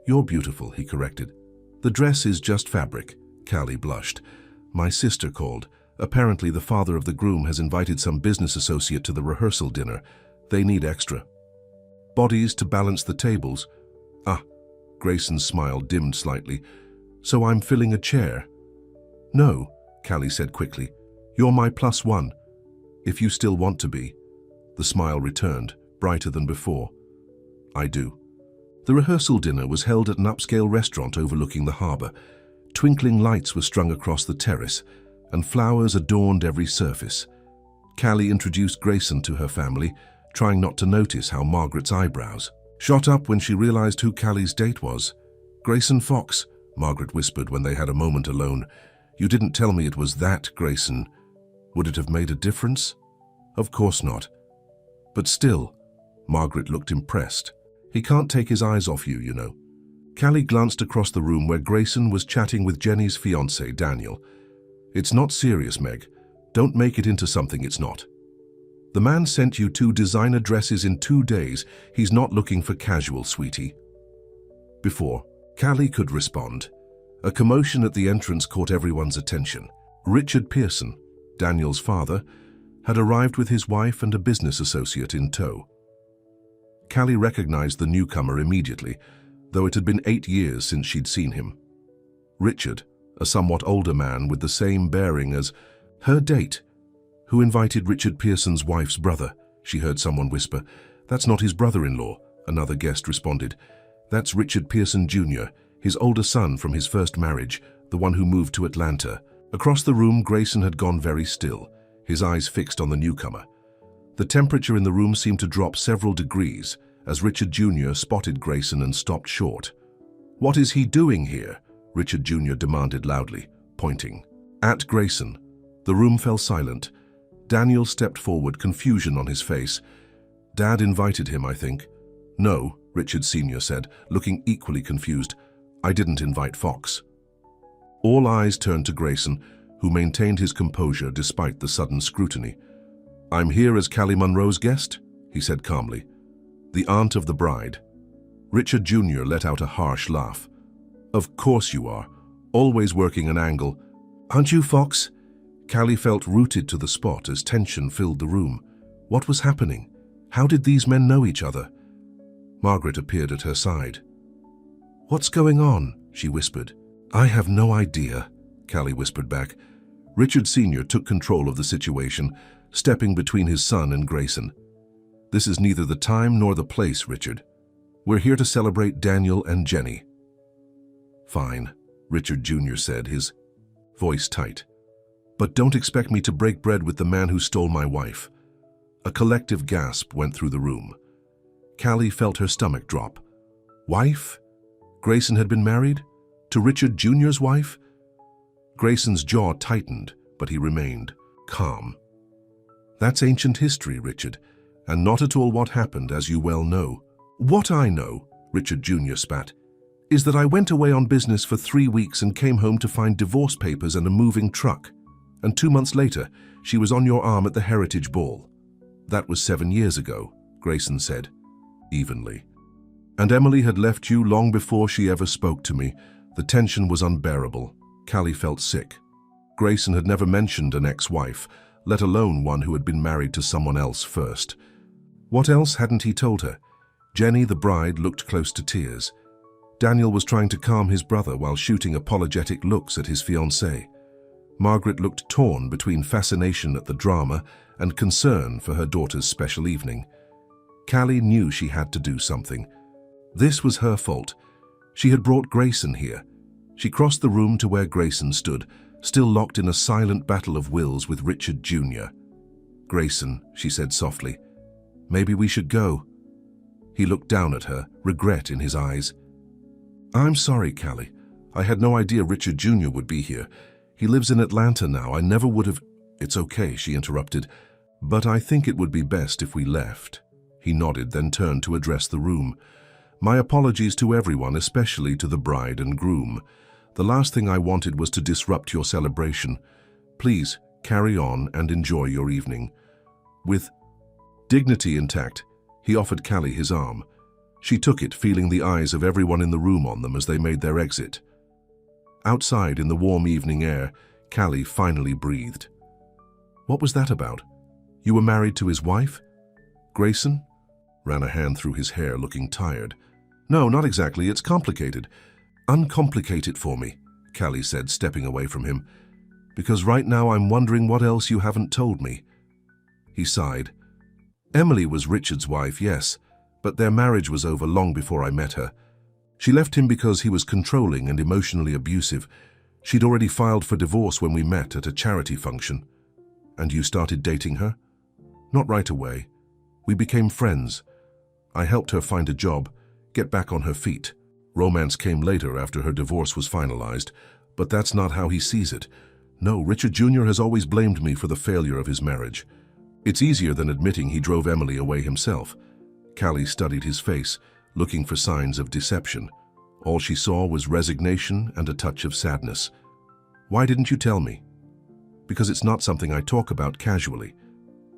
You're beautiful, he corrected. The dress is just fabric. Callie blushed. My sister called. Apparently the father of the groom has invited some business associate to the rehearsal dinner. They need extra bodies to balance the tables. Ah, Grayson's smile dimmed slightly. So I'm filling a chair? No, Callie said quickly. You're my plus one, if you still want to be. The smile returned, brighter than before. I do. The rehearsal dinner was held at an upscale restaurant overlooking the harbor. Twinkling lights were strung across the terrace, and flowers adorned every surface. Callie introduced Grayson to her family, trying not to notice how Margaret's eyebrows shot up when she realized who Callie's date was. Grayson Fox, Margaret whispered when they had a moment alone. You didn't tell me it was that Grayson. Would it have made a difference? Of course not. But still, Margaret looked impressed. He can't take his eyes off you, you know. Callie glanced across the room where Grayson was chatting with Jenny's fiancé, Daniel. It's not serious, Meg. Don't make it into something it's not. The man sent you 2 designer dresses in 2 days. He's not looking for casual, sweetie. Before Callie could respond, a commotion at the entrance caught everyone's attention. Richard Pearson, Daniel's father, had arrived with his wife and a business associate in tow. Callie recognized the newcomer immediately, though it had been 8 years since she'd seen him. Richard, a somewhat older man with the same bearing as her date. Who invited Richard Pearson's wife's brother? She heard someone whisper. That's not his brother-in-law, another guest responded. That's Richard Pearson Jr., his older son from his first marriage, the one who moved to Atlanta. Across the room, Grayson had gone very still, his eyes fixed on the newcomer. The temperature in the room seemed to drop several degrees as Richard Jr. spotted Grayson and stopped short. What is he doing here? Richard Jr. demanded loudly, pointing at Grayson. The room fell silent. Daniel stepped forward, confusion on his face. Dad invited him, I think. No, Richard Sr. said, looking equally confused. I didn't invite Fox. All eyes turned to Grayson, who maintained his composure despite the sudden scrutiny. I'm here as Callie Monroe's guest, he said calmly. The aunt of the bride. Richard Jr. let out a harsh laugh. Of course you are, always working an angle. Aren't you, Fox? Callie felt rooted to the spot as tension filled the room. What was happening? How did these men know each other? Margaret appeared at her side. What's going on? She whispered. I have no idea, Callie whispered back. Richard Sr. took control of the situation, stepping between his son and Grayson. This is neither the time nor the place, Richard. We're here to celebrate Daniel and Jenny. Fine, Richard Jr. said, his voice tight. But don't expect me to break bread with the man who stole my wife. A collective gasp went through the room. Callie felt her stomach drop. Wife? Grayson had been married? To Richard Jr.'s wife? Grayson's jaw tightened, but he remained calm. That's ancient history, Richard, and not at all what happened, as you well know. What I know, Richard Jr. spat, is that I went away on business for 3 weeks and came home to find divorce papers and a moving truck. And 2 months later, she was on your arm at the Heritage Ball. That was 7 years ago, Grayson said, evenly. And Emily had left you long before she ever spoke to me. The tension was unbearable. Callie felt sick. Grayson had never mentioned an ex-wife, let alone one who had been married to someone else first. What else hadn't he told her? Jenny, the bride, looked close to tears. Daniel was trying to calm his brother while shooting apologetic looks at his fiancée. Margaret looked torn between fascination at the drama and concern for her daughter's special evening. Callie knew she had to do something. This was her fault. She had brought Grayson here. She crossed the room to where Grayson stood, still locked in a silent battle of wills with Richard Jr. Grayson, she said softly, maybe we should go. He looked down at her, regret in his eyes. I'm sorry, Callie. I had no idea Richard Jr. would be here. He lives in Atlanta now. I never would have... It's okay, she interrupted. But I think it would be best if we left. He nodded, then turned to address the room. My apologies to everyone, especially to the bride and groom. The last thing I wanted was to disrupt your celebration. Please, carry on and enjoy your evening. With dignity intact, he offered Callie his arm. She took it, feeling the eyes of everyone in the room on them as they made their exit. Outside, in the warm evening air, Callie finally breathed. What was that about? You were married to his wife? Grayson? Ran a hand through his hair, looking tired. No, not exactly. It's complicated. Uncomplicate it for me, Callie said, stepping away from him. Because right now I'm wondering what else you haven't told me. He sighed. Emily was Richard's wife, yes, but their marriage was over long before I met her. She left him because he was controlling and emotionally abusive. She'd already filed for divorce when we met at a charity function. And you started dating her? Not right away. We became friends. I helped her find a job, get back on her feet. Romance came later after her divorce was finalized, but that's not how he sees it. No, Richard Jr. has always blamed me for the failure of his marriage. It's easier than admitting he drove Emily away himself. Callie studied his face, looking for signs of deception. All she saw was resignation and a touch of sadness. Why didn't you tell me? Because it's not something I talk about casually.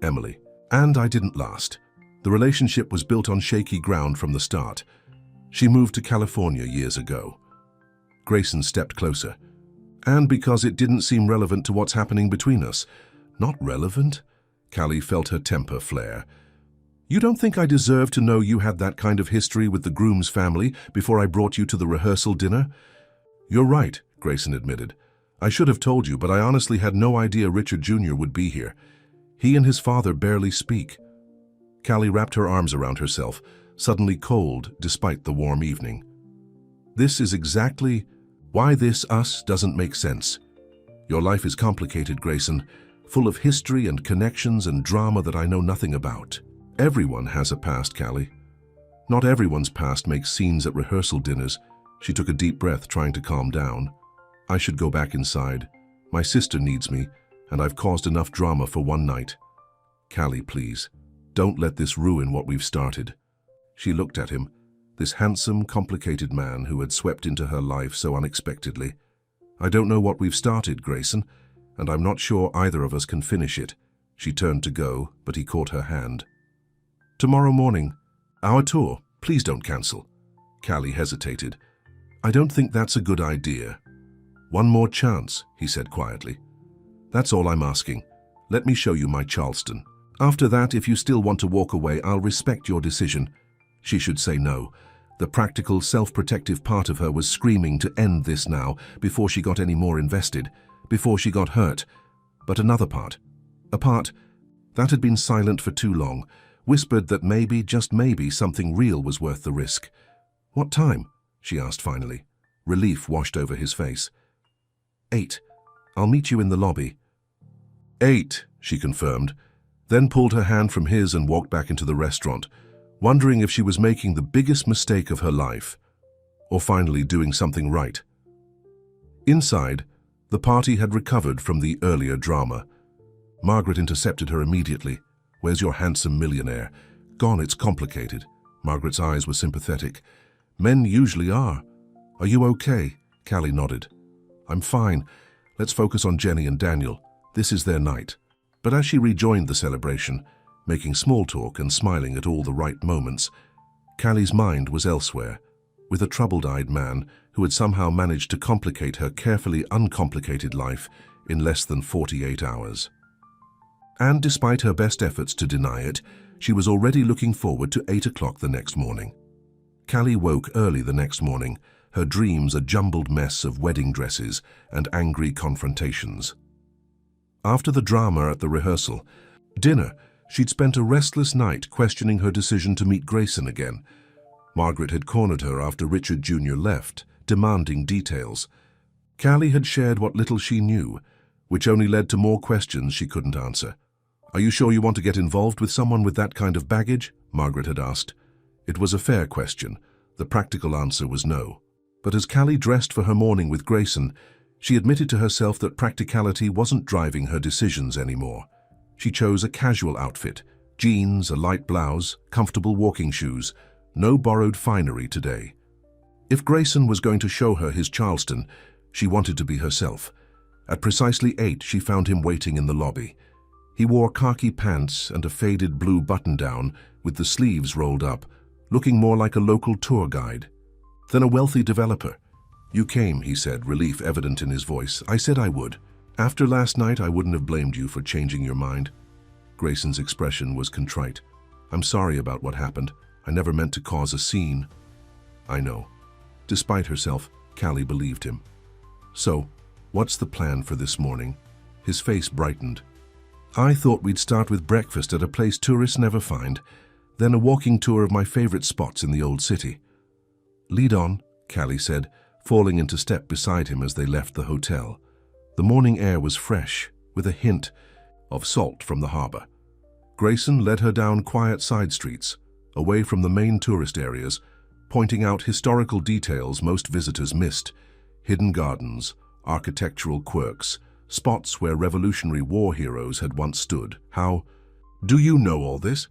Emily. And I didn't last. The relationship was built on shaky ground from the start. She moved to California years ago. Grayson stepped closer. And because it didn't seem relevant to what's happening between us. Not relevant? Callie felt her temper flare. You don't think I deserve to know you had that kind of history with the groom's family before I brought you to the rehearsal dinner? You're right, Grayson admitted. I should have told you, but I honestly had no idea Richard Jr. would be here. He and his father barely speak. Callie wrapped her arms around herself, suddenly cold despite the warm evening. This is exactly why this us doesn't make sense. Your life is complicated, Grayson, full of history and connections and drama that I know nothing about. Everyone has a past, Callie. Not everyone's past makes scenes at rehearsal dinners. She took a deep breath, trying to calm down. I should go back inside. My sister needs me, and I've caused enough drama for one night. Callie, please, don't let this ruin what we've started. She looked at him, this handsome, complicated man who had swept into her life so unexpectedly. I don't know what we've started, Grayson, and I'm not sure either of us can finish it. She turned to go, but he caught her hand. Tomorrow morning, our tour. Please don't cancel. Callie hesitated. I don't think that's a good idea. One more chance, he said quietly. That's all I'm asking. Let me show you my Charleston. After that, if you still want to walk away, I'll respect your decision. She should say no. The practical, self-protective part of her was screaming to end this now, before she got any more invested, before she got hurt. But another part, a part that had been silent for too long, whispered that maybe, just maybe, something real was worth the risk. What time? She asked finally. Relief washed over his face. 8. I'll meet you in the lobby. 8, she confirmed, then pulled her hand from his and walked back into the restaurant, wondering if she was making the biggest mistake of her life, or finally doing something right. Inside, the party had recovered from the earlier drama. Margaret intercepted her immediately. Where's your handsome millionaire? Gone, it's complicated. Margaret's eyes were sympathetic. Men usually are. Are you okay? Callie nodded. I'm fine. Let's focus on Jenny and Daniel. This is their night. But as she rejoined the celebration, making small talk and smiling at all the right moments, Callie's mind was elsewhere, with a troubled-eyed man who had somehow managed to complicate her carefully uncomplicated life in less than 48 hours. And despite her best efforts to deny it, she was already looking forward to 8 o'clock the next morning. Callie woke early the next morning, her dreams a jumbled mess of wedding dresses and angry confrontations. After the drama at the rehearsal, dinner, she'd spent a restless night questioning her decision to meet Grayson again. Margaret had cornered her after Richard Jr. left, demanding details. Callie had shared what little she knew, which only led to more questions she couldn't answer. Are you sure you want to get involved with someone with that kind of baggage? Margaret had asked. It was a fair question. The practical answer was no. But as Callie dressed for her morning with Grayson, she admitted to herself that practicality wasn't driving her decisions anymore. She chose a casual outfit, jeans, a light blouse, comfortable walking shoes, no borrowed finery today. If Grayson was going to show her his Charleston, she wanted to be herself. At precisely 8, she found him waiting in the lobby. He wore khaki pants and a faded blue button-down with the sleeves rolled up, looking more like a local tour guide than a wealthy developer. You came, he said, relief evident in his voice. I said I would. After last night, I wouldn't have blamed you for changing your mind. Grayson's expression was contrite. I'm sorry about what happened. I never meant to cause a scene. I know. Despite herself, Callie believed him. So, what's the plan for this morning? His face brightened. I thought we'd start with breakfast at a place tourists never find, then a walking tour of my favorite spots in the old city. Lead on, Callie said, falling into step beside him as they left the hotel. The morning air was fresh, with a hint of salt from the harbor. Grayson led her down quiet side streets, away from the main tourist areas, pointing out historical details most visitors missed, hidden gardens, architectural quirks, spots where Revolutionary War heroes had once stood. How? Do you know all this?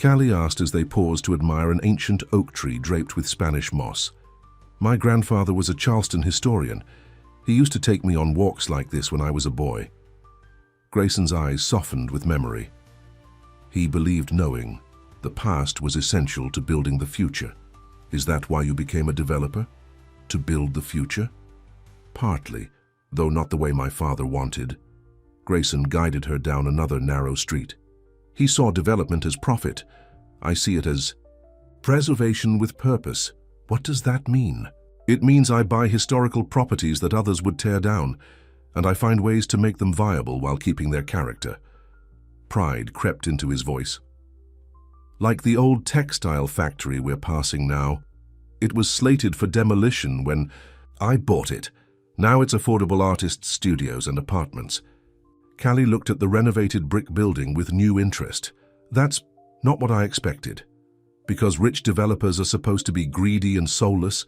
Callie asked as they paused to admire an ancient oak tree draped with Spanish moss. My grandfather was a Charleston historian. He used to take me on walks like this when I was a boy. Grayson's eyes softened with memory. He believed knowing the past was essential to building the future. Is that why you became a developer? To build the future? Partly, though not the way my father wanted. Grayson guided her down another narrow street. He saw development as profit. I see it as preservation with purpose. What does that mean? It means I buy historical properties that others would tear down, and I find ways to make them viable while keeping their character. Pride crept into his voice. Like the old textile factory we're passing now. It was slated for demolition when I bought it. Now it's affordable artists' studios and apartments. Callie looked at the renovated brick building with new interest. That's not what I expected. Because rich developers are supposed to be greedy and soulless.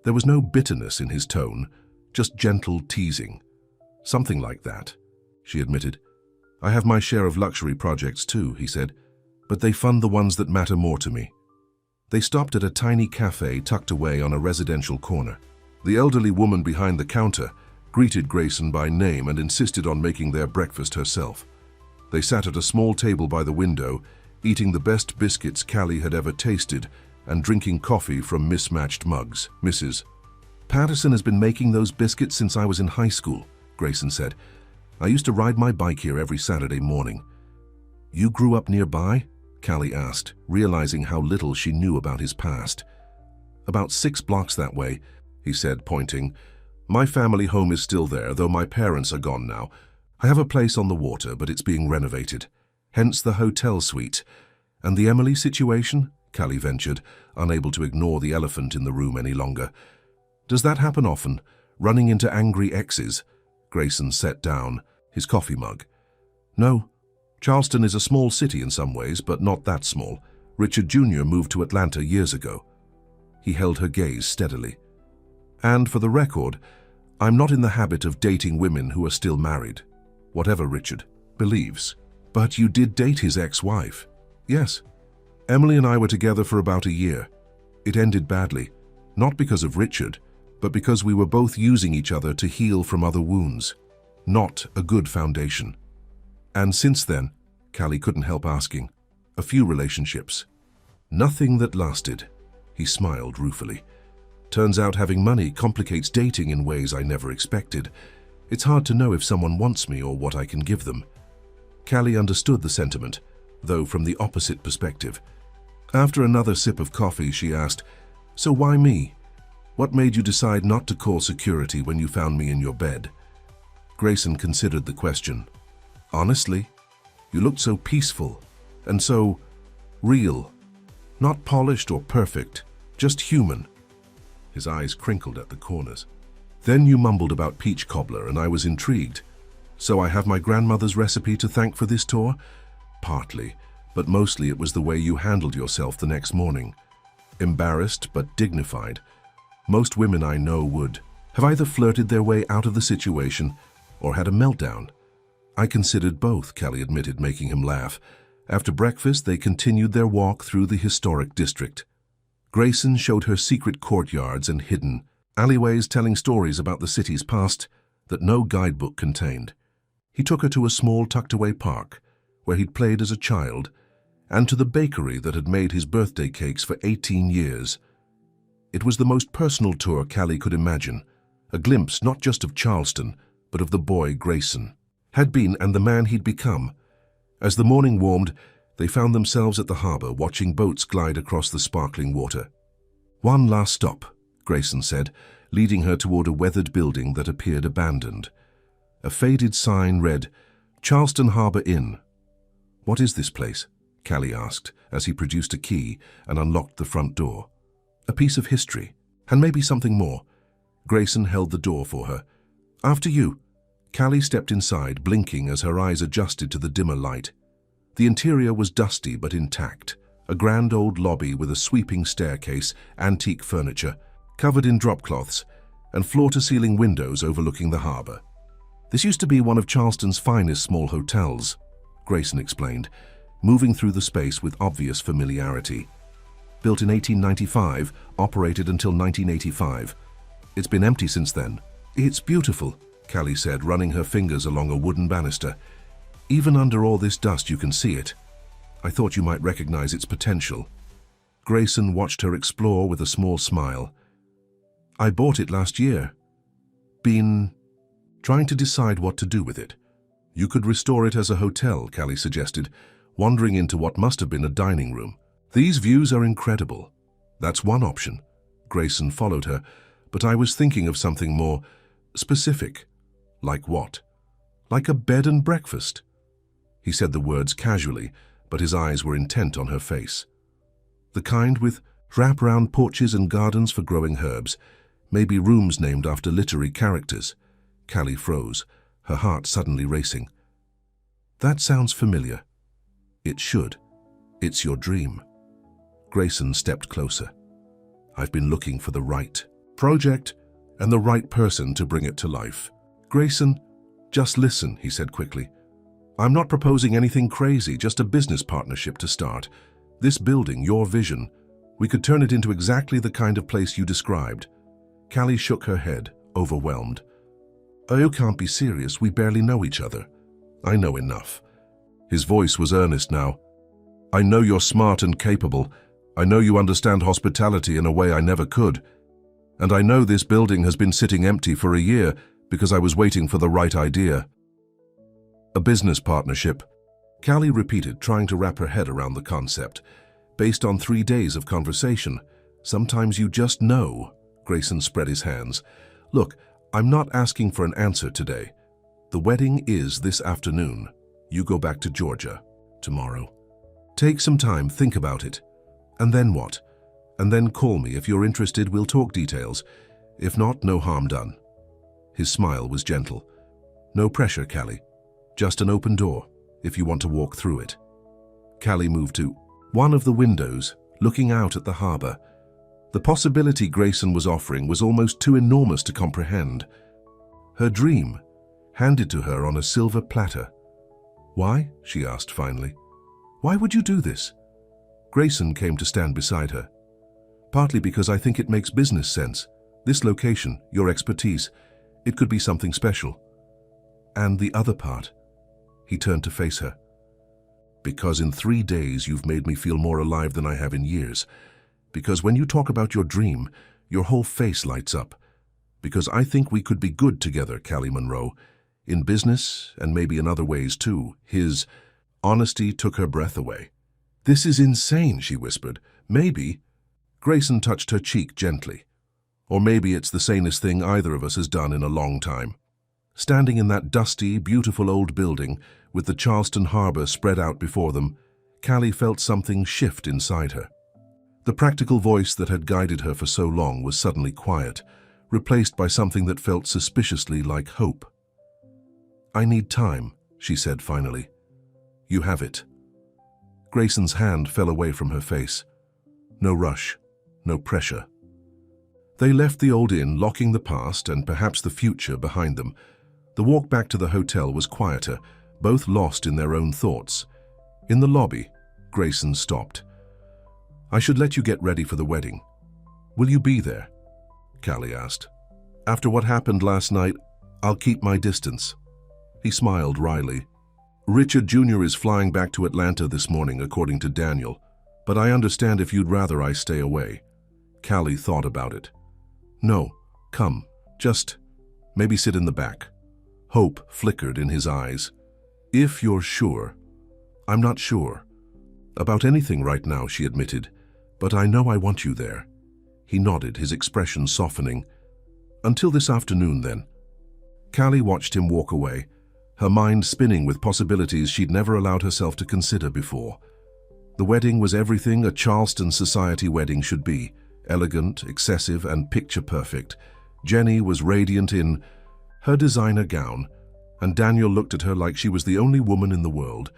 There was no bitterness in his tone, just gentle teasing. Something like that, she admitted. I have my share of luxury projects too, he said, but they fund the ones that matter more to me. They stopped at a tiny cafe tucked away on a residential corner. The elderly woman behind the counter greeted Grayson by name and insisted on making their breakfast herself. They sat at a small table by the window, eating the best biscuits Callie had ever tasted and drinking coffee from mismatched mugs. Mrs. Patterson has been making those biscuits since I was in high school, Grayson said. I used to ride my bike here every Saturday morning. You grew up nearby? Callie asked, realizing how little she knew about his past. About 6 blocks that way, he said, pointing. My family home is still there, though my parents are gone now. I have a place on the water, but it's being renovated. Hence the hotel suite. And the Emily situation? Callie ventured, unable to ignore the elephant in the room any longer. Does that happen often? Running into angry exes? Grayson set down, his coffee mug. No. Charleston is a small city in some ways, but not that small. Richard Jr. moved to Atlanta years ago. He held her gaze steadily. And for the record, I'm not in the habit of dating women who are still married, whatever Richard believes. But you did date his ex-wife. Yes. Emily and I were together for about a year. It ended badly, not because of Richard, but because we were both using each other to heal from other wounds. Not a good foundation. And since then, Callie couldn't help asking, a few relationships. Nothing that lasted. He smiled ruefully. Turns out having money complicates dating in ways I never expected. It's hard to know if someone wants me or what I can give them. Callie understood the sentiment, though from the opposite perspective. After another sip of coffee, she asked, So why me? What made you decide not to call security when you found me in your bed? Grayson considered the question. Honestly, you looked so peaceful and so real. Not polished or perfect, just human. His eyes crinkled at the corners. Then you mumbled about peach cobbler and I was intrigued. So I have my grandmother's recipe to thank for this tour? Partly, but mostly it was the way you handled yourself the next morning. Embarrassed but dignified. Most women I know would have either flirted their way out of the situation or had a meltdown. I considered both, Callie admitted, making him laugh. After breakfast, they continued their walk through the historic district. Grayson showed her secret courtyards and hidden alleyways telling stories about the city's past that no guidebook contained. He took her to a small tucked-away park where he'd played as a child and to the bakery that had made his birthday cakes for 18 years. It was the most personal tour Callie could imagine, a glimpse not just of Charleston, but of the boy Grayson had been and the man he'd become. As the morning warmed, they found themselves at the harbor watching boats glide across the sparkling water. One last stop, Grayson said, leading her toward a weathered building that appeared abandoned. A faded sign read, Charleston Harbor Inn. What is this place? Callie asked as he produced a key and unlocked the front door. A piece of history, and maybe something more. Grayson held the door for her. After you. Callie stepped inside, blinking as her eyes adjusted to the dimmer light. The interior was dusty but intact, a grand old lobby with a sweeping staircase, antique furniture, covered in drop cloths, and floor-to-ceiling windows overlooking the harbor. This used to be one of Charleston's finest small hotels, Grayson explained, moving through the space with obvious familiarity. Built in 1895, operated until 1985. It's been empty since then. It's beautiful, Callie said, running her fingers along a wooden banister. Even under all this dust you can see it. I thought you might recognize its potential. Grayson watched her explore with a small smile. I bought it last year. Been trying to decide what to do with it. You could restore it as a hotel, Callie suggested, wandering into what must have been a dining room. These views are incredible. That's one option. Grayson followed her, but I was thinking of something more specific. Like what? Like a bed and breakfast. He said the words casually, but his eyes were intent on her face. The kind with wrap-round porches and gardens for growing herbs, maybe rooms named after literary characters. Callie froze, her heart suddenly racing. That sounds familiar. It should. It's your dream. Grayson stepped closer. I've been looking for the right project and the right person to bring it to life. Grayson, just listen, he said quickly. I'm not proposing anything crazy, just a business partnership to start. This building, your vision, we could turn it into exactly the kind of place you described. Callie shook her head, overwhelmed. Oh, you can't be serious, we barely know each other. I know enough. His voice was earnest now. I know you're smart and capable. I know you understand hospitality in a way I never could. And I know this building has been sitting empty for a year because I was waiting for the right idea. A business partnership, Callie repeated, trying to wrap her head around the concept. Based on 3 days of conversation, sometimes you just know. Grayson spread his hands. Look, I'm not asking for an answer today. The wedding is this afternoon. You go back to Georgia tomorrow. Take some time, think about it. And then what? And then call me. If you're interested, we'll talk details. If not, no harm done. His smile was gentle. No pressure, Callie. Just an open door, if you want to walk through it. Callie moved to one of the windows, looking out at the harbor. The possibility Grayson was offering was almost too enormous to comprehend. Her dream, handed to her on a silver platter. Why? She asked finally. Why would you do this? Grayson came to stand beside her. Partly because I think it makes business sense. This location, your expertise, it could be something special. And the other part. He turned to face her. Because in 3 days you've made me feel more alive than I have in years. Because when you talk about your dream, your whole face lights up. Because I think we could be good together, Callie Monroe. In business, and maybe in other ways too. His honesty took her breath away. This is insane, she whispered. Maybe. Grayson touched her cheek gently. Or maybe it's the sanest thing either of us has done in a long time. Standing in that dusty, beautiful old building, with the Charleston harbor spread out before them, Callie felt something shift inside her. The practical voice that had guided her for so long was suddenly quiet, replaced by something that felt suspiciously like hope. I need time, she said finally. You have it. Grayson's hand fell away from her face. No rush, no pressure. They left the old inn, locking the past and perhaps the future behind them. The walk back to the hotel was quieter, both lost in their own thoughts. In the lobby, Grayson stopped. I should let you get ready for the wedding. Will you be there? Callie asked. After what happened last night, I'll keep my distance. He smiled wryly. Richard Jr. is flying back to Atlanta this morning, according to Daniel, but I understand if you'd rather I stay away. Callie thought about it. No, come, just maybe sit in the back. Hope flickered in his eyes. If you're sure. I'm not sure. About anything right now, she admitted, but I know I want you there. He nodded, his expression softening. Until this afternoon, then. Callie watched him walk away, her mind spinning with possibilities she'd never allowed herself to consider before. The wedding was everything a Charleston society wedding should be, elegant, excessive, and picture-perfect. Jenny was radiant in her designer gown, and Daniel looked at her like she was the only woman in the world.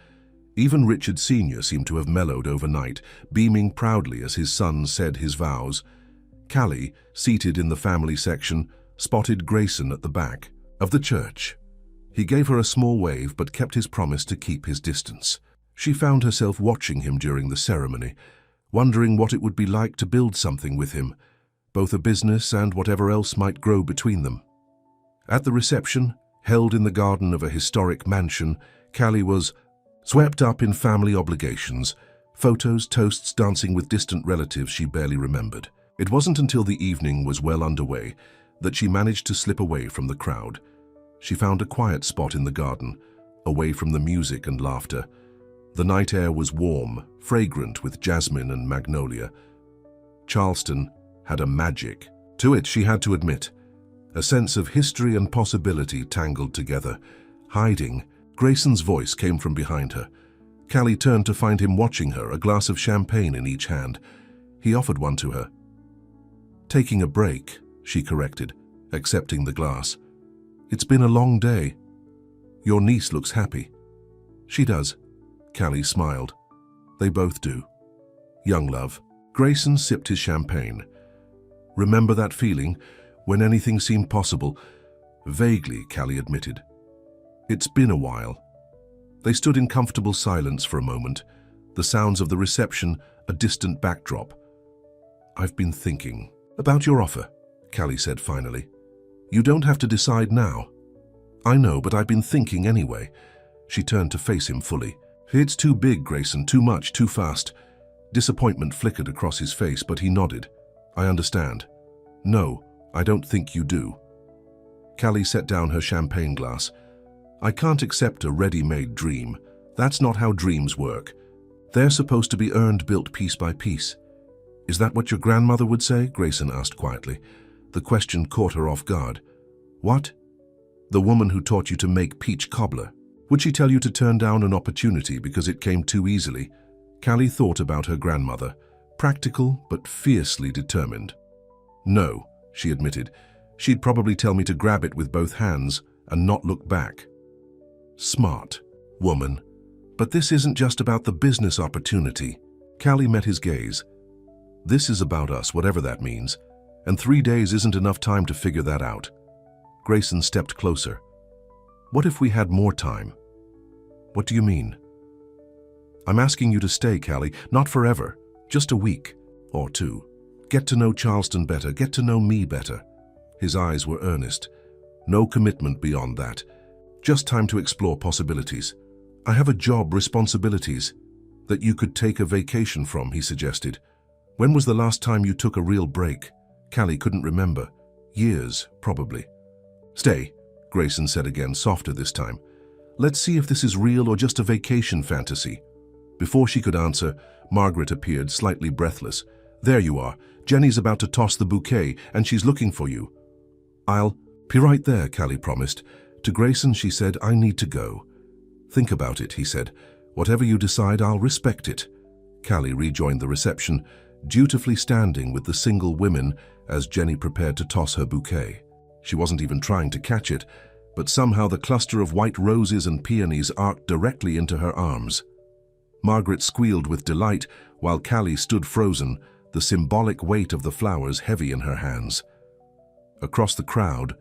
Even Richard Sr. seemed to have mellowed overnight, beaming proudly as his son said his vows. Callie, seated in the family section, spotted Grayson at the back of the church. He gave her a small wave but kept his promise to keep his distance. She found herself watching him during the ceremony, wondering what it would be like to build something with him, both a business and whatever else might grow between them. At the reception, held in the garden of a historic mansion, Callie was swept up in family obligations, photos, toasts, dancing with distant relatives she barely remembered. It wasn't until the evening was well underway that she managed to slip away from the crowd. She found a quiet spot in the garden, away from the music and laughter. The night air was warm, fragrant with jasmine and magnolia. Charleston had a magic to it, she had to admit. A sense of history and possibility tangled together. Hiding, Grayson's voice came from behind her. Callie turned to find him watching her, a glass of champagne in each hand. He offered one to her. "Taking a break," she corrected, accepting the glass. "It's been a long day. Your niece looks happy." "She does." Callie smiled. "They both do. Young love." Grayson sipped his champagne. "Remember that feeling when anything seemed possible?" "Vaguely," Callie admitted. "It's been a while." They stood in comfortable silence for a moment, the sounds of the reception a distant backdrop. "I've been thinking about your offer," Callie said finally. "You don't have to decide now." "I know, but I've been thinking anyway." She turned to face him fully. "It's too big, Grayson, too much, too fast." Disappointment flickered across his face, but he nodded. "I understand." "No, I don't think you do." Callie set down her champagne glass. "I can't accept a ready-made dream. That's not how dreams work. They're supposed to be earned, built piece by piece." "Is that what your grandmother would say?" Grayson asked quietly. The question caught her off guard. "What?" "The woman who taught you to make peach cobbler. Would she tell you to turn down an opportunity because it came too easily?" Callie thought about her grandmother, practical but fiercely determined. "No," she admitted. "She'd probably tell me to grab it with both hands and not look back." "Smart woman. But this isn't just about the business opportunity." Callie met his gaze. "This is about us, whatever that means, and 3 days isn't enough time to figure that out." Grayson stepped closer. "What if we had more time?" "What do you mean?" "I'm asking you to stay, Callie, not forever, just a week or two. Get to know Charleston better, get to know me better." His eyes were earnest. "No commitment beyond that. Just time to explore possibilities. I have a job, responsibilities that you could take a vacation from," he suggested. "When was the last time you took a real break?" Callie couldn't remember. Years, probably. "Stay," Grayson said again, softer this time. "Let's see if this is real or just a vacation fantasy." Before she could answer, Margaret appeared, slightly breathless. "There you are. Jenny's about to toss the bouquet, and she's looking for you." "I'll be right there," Callie promised. To Grayson, she said, "I need to go." "Think about it," he said. "Whatever you decide, I'll respect it." Callie rejoined the reception, dutifully standing with the single women as Jenny prepared to toss her bouquet. She wasn't even trying to catch it, but somehow the cluster of white roses and peonies arced directly into her arms. Margaret squealed with delight, while Callie stood frozen, the symbolic weight of the flowers heavy in her hands. Across the crowd,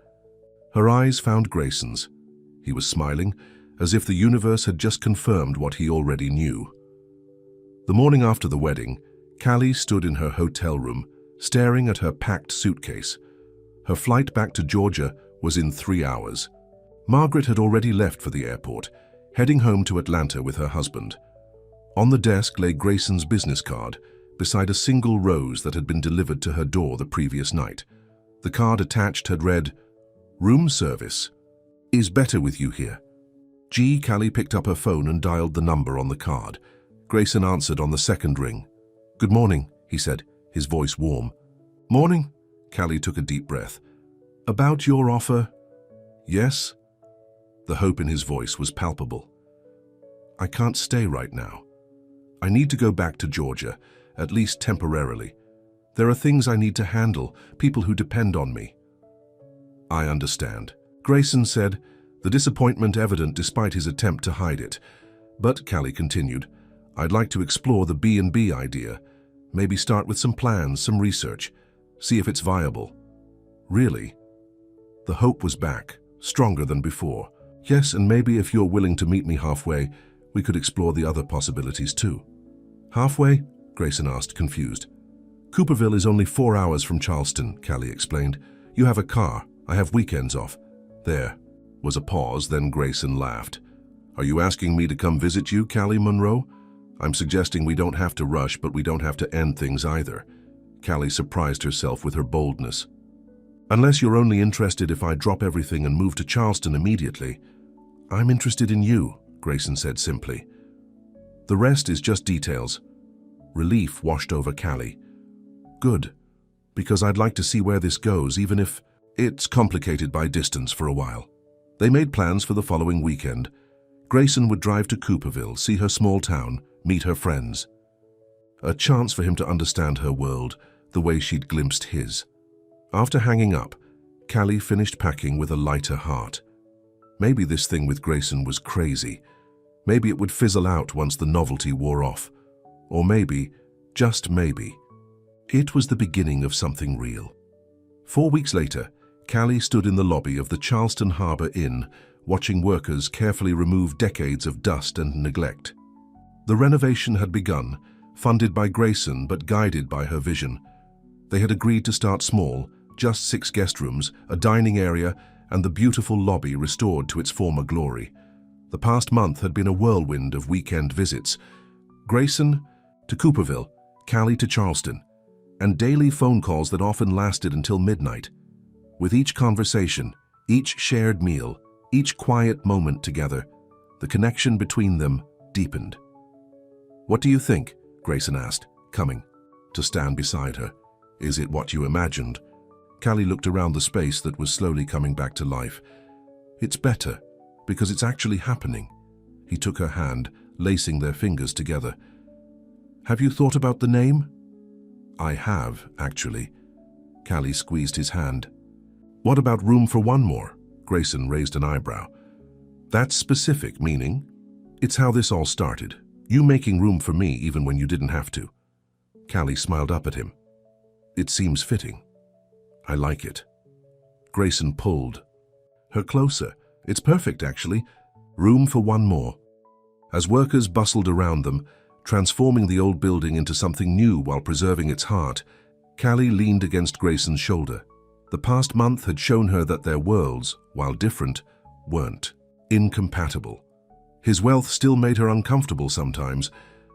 her eyes found Grayson's. He was smiling, as if the universe had just confirmed what he already knew. The morning after the wedding, Callie stood in her hotel room, staring at her packed suitcase. Her flight back to Georgia was in 3 hours. Margaret had already left for the airport, heading home to Atlanta with her husband. On the desk lay Grayson's business card, beside a single rose that had been delivered to her door the previous night. The card attached had read, "Room service is better with you here." Callie picked up her phone and dialed the number on the card. Grayson answered on the second ring. "Good morning," he said, his voice warm. "Morning." Callie took a deep breath. "About your offer?" "Yes." The hope in his voice was palpable. "I can't stay right now. I need to go back to Georgia, at least temporarily. There are things I need to handle, people who depend on me." "I understand," Grayson said, the disappointment evident despite his attempt to hide it. "But," Callie continued, "I'd like to explore the B&B idea. Maybe start with some plans, some research, see if it's viable." "Really?" The hope was back, stronger than before. Yes, and maybe if you're willing to meet me halfway, we could explore the other possibilities too. Halfway? Grayson asked, confused. Cooperville is only 4 hours from Charleston, Callie explained. You have a car. I have weekends off. There was a pause, then Grayson laughed. Are you asking me to come visit you, Callie Monroe? I'm suggesting we don't have to rush, but we don't have to end things either. Callie surprised herself with her boldness. Unless you're only interested if I drop everything and move to Charleston immediately. I'm interested in you, Grayson said simply. The rest is just details. Relief washed over Callie. Good, because I'd like to see where this goes, even if it's complicated by distance for a while. They made plans for the following weekend. Grayson would drive to Cooperville, see her small town, meet her friends. A chance for him to understand her world, the way she'd glimpsed his. After hanging up, Callie finished packing with a lighter heart. Maybe this thing with Grayson was crazy. Maybe it would fizzle out once the novelty wore off. Or maybe, just maybe, it was the beginning of something real. 4 weeks later, Callie stood in the lobby of the Charleston Harbor Inn, watching workers carefully remove decades of dust and neglect. The renovation had begun, funded by Grayson but guided by her vision. They had agreed to start small, just 6 guest rooms, a dining area, and the beautiful lobby restored to its former glory. The past month had been a whirlwind of weekend visits. Grayson to Cooperville, Callie to Charleston, and daily phone calls that often lasted until midnight. With each conversation, each shared meal, each quiet moment together, the connection between them deepened. What do you think? Grayson asked, coming to stand beside her. Is it what you imagined? Callie looked around the space that was slowly coming back to life. It's better, because it's actually happening. He took her hand, lacing their fingers together. Have you thought about the name? I have, actually. Callie squeezed his hand. What about room for one more? Grayson raised an eyebrow. That's specific, meaning? It's how this all started. You making room for me even when you didn't have to. Callie smiled up at him. It seems fitting. I like it. Grayson pulled her closer. It's perfect, actually. Room for one more. As workers bustled around them, transforming the old building into something new while preserving its heart, Callie leaned against Grayson's shoulder. The past month had shown her that their worlds, while different, weren't incompatible. His wealth still made her uncomfortable sometimes,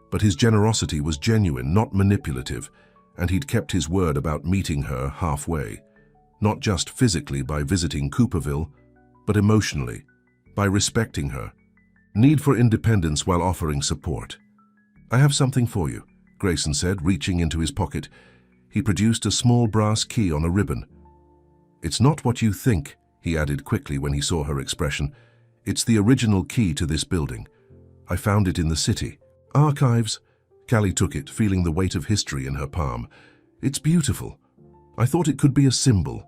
but his generosity was genuine, not manipulative, and he'd kept his word about meeting her halfway, not just physically by visiting Cooperville, but emotionally, by respecting her. Need for independence while offering support. I have something for you, Grayson said, reaching into his pocket. He produced a small brass key on a ribbon. It's not what you think, he added quickly when he saw her expression. It's the original key to this building. I found it in the city. Archives. Callie took it, feeling the weight of history in her palm. It's beautiful. I thought it could be a symbol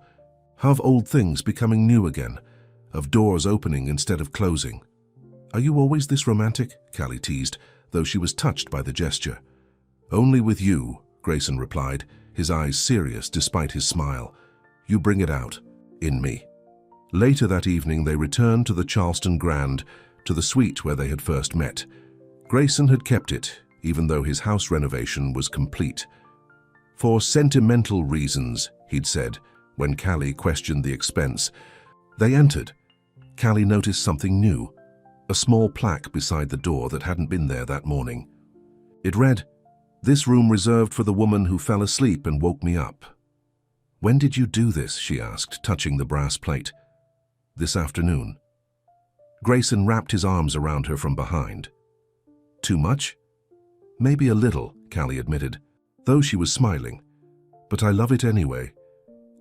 of old things becoming new again, of doors opening instead of closing. Are you always this romantic? Callie teased, though she was touched by the gesture. Only with you, Grayson replied, his eyes serious despite his smile. You bring it out, in me. Later that evening they returned to the Charleston Grand, to the suite where they had first met. Grayson had kept it, even though his house renovation was complete. For sentimental reasons, he'd said, when Callie questioned the expense. They entered. Callie noticed something new, a small plaque beside the door that hadn't been there that morning. It read, "This room reserved for the woman who fell asleep and woke me up." When did you do this? She asked, touching the brass plate. This afternoon. Grayson wrapped his arms around her from behind. Too much? Maybe a little, Callie admitted, though she was smiling. But I love it anyway.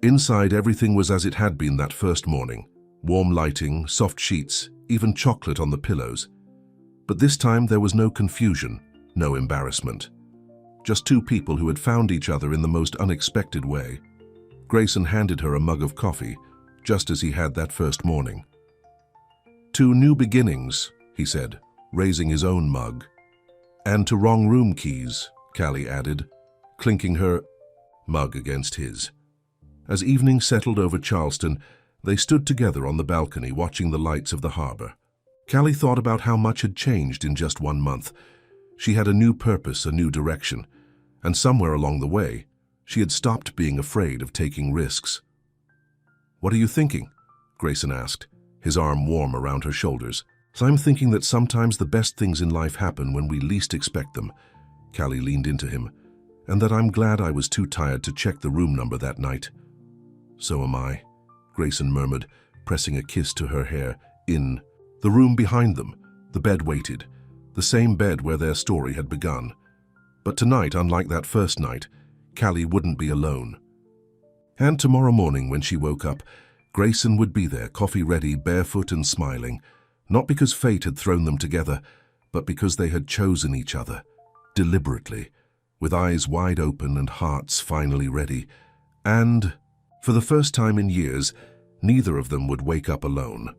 Inside, everything was as it had been that first morning. Warm lighting, soft sheets, even chocolate on the pillows. But this time there was no confusion, no embarrassment. Just two people who had found each other in the most unexpected way. Grayson handed her a mug of coffee, just as he had that first morning. "To new beginnings," he said, raising his own mug. "And to wrong room keys," Callie added, clinking her mug against his. As evening settled over Charleston, They stood together on the balcony watching the lights of the harbor. Callie thought about how much had changed in just 1 month. She had a new purpose, a new direction, and somewhere along the way, she had stopped being afraid of taking risks. "What are you thinking?" Grayson asked, his arm warm around her shoulders. "I'm thinking that sometimes the best things in life happen when we least expect them." Callie leaned into him. "And that I'm glad I was too tired to check the room number that night." "So am I," Grayson murmured, pressing a kiss to her hair. In the room behind them, the bed waited, the same bed where their story had begun. But tonight, unlike that first night, Callie wouldn't be alone. And tomorrow morning when she woke up, Grayson would be there, coffee ready, barefoot and smiling, not because fate had thrown them together, but because they had chosen each other, deliberately, with eyes wide open and hearts finally ready. And, for the first time in years, neither of them would wake up alone.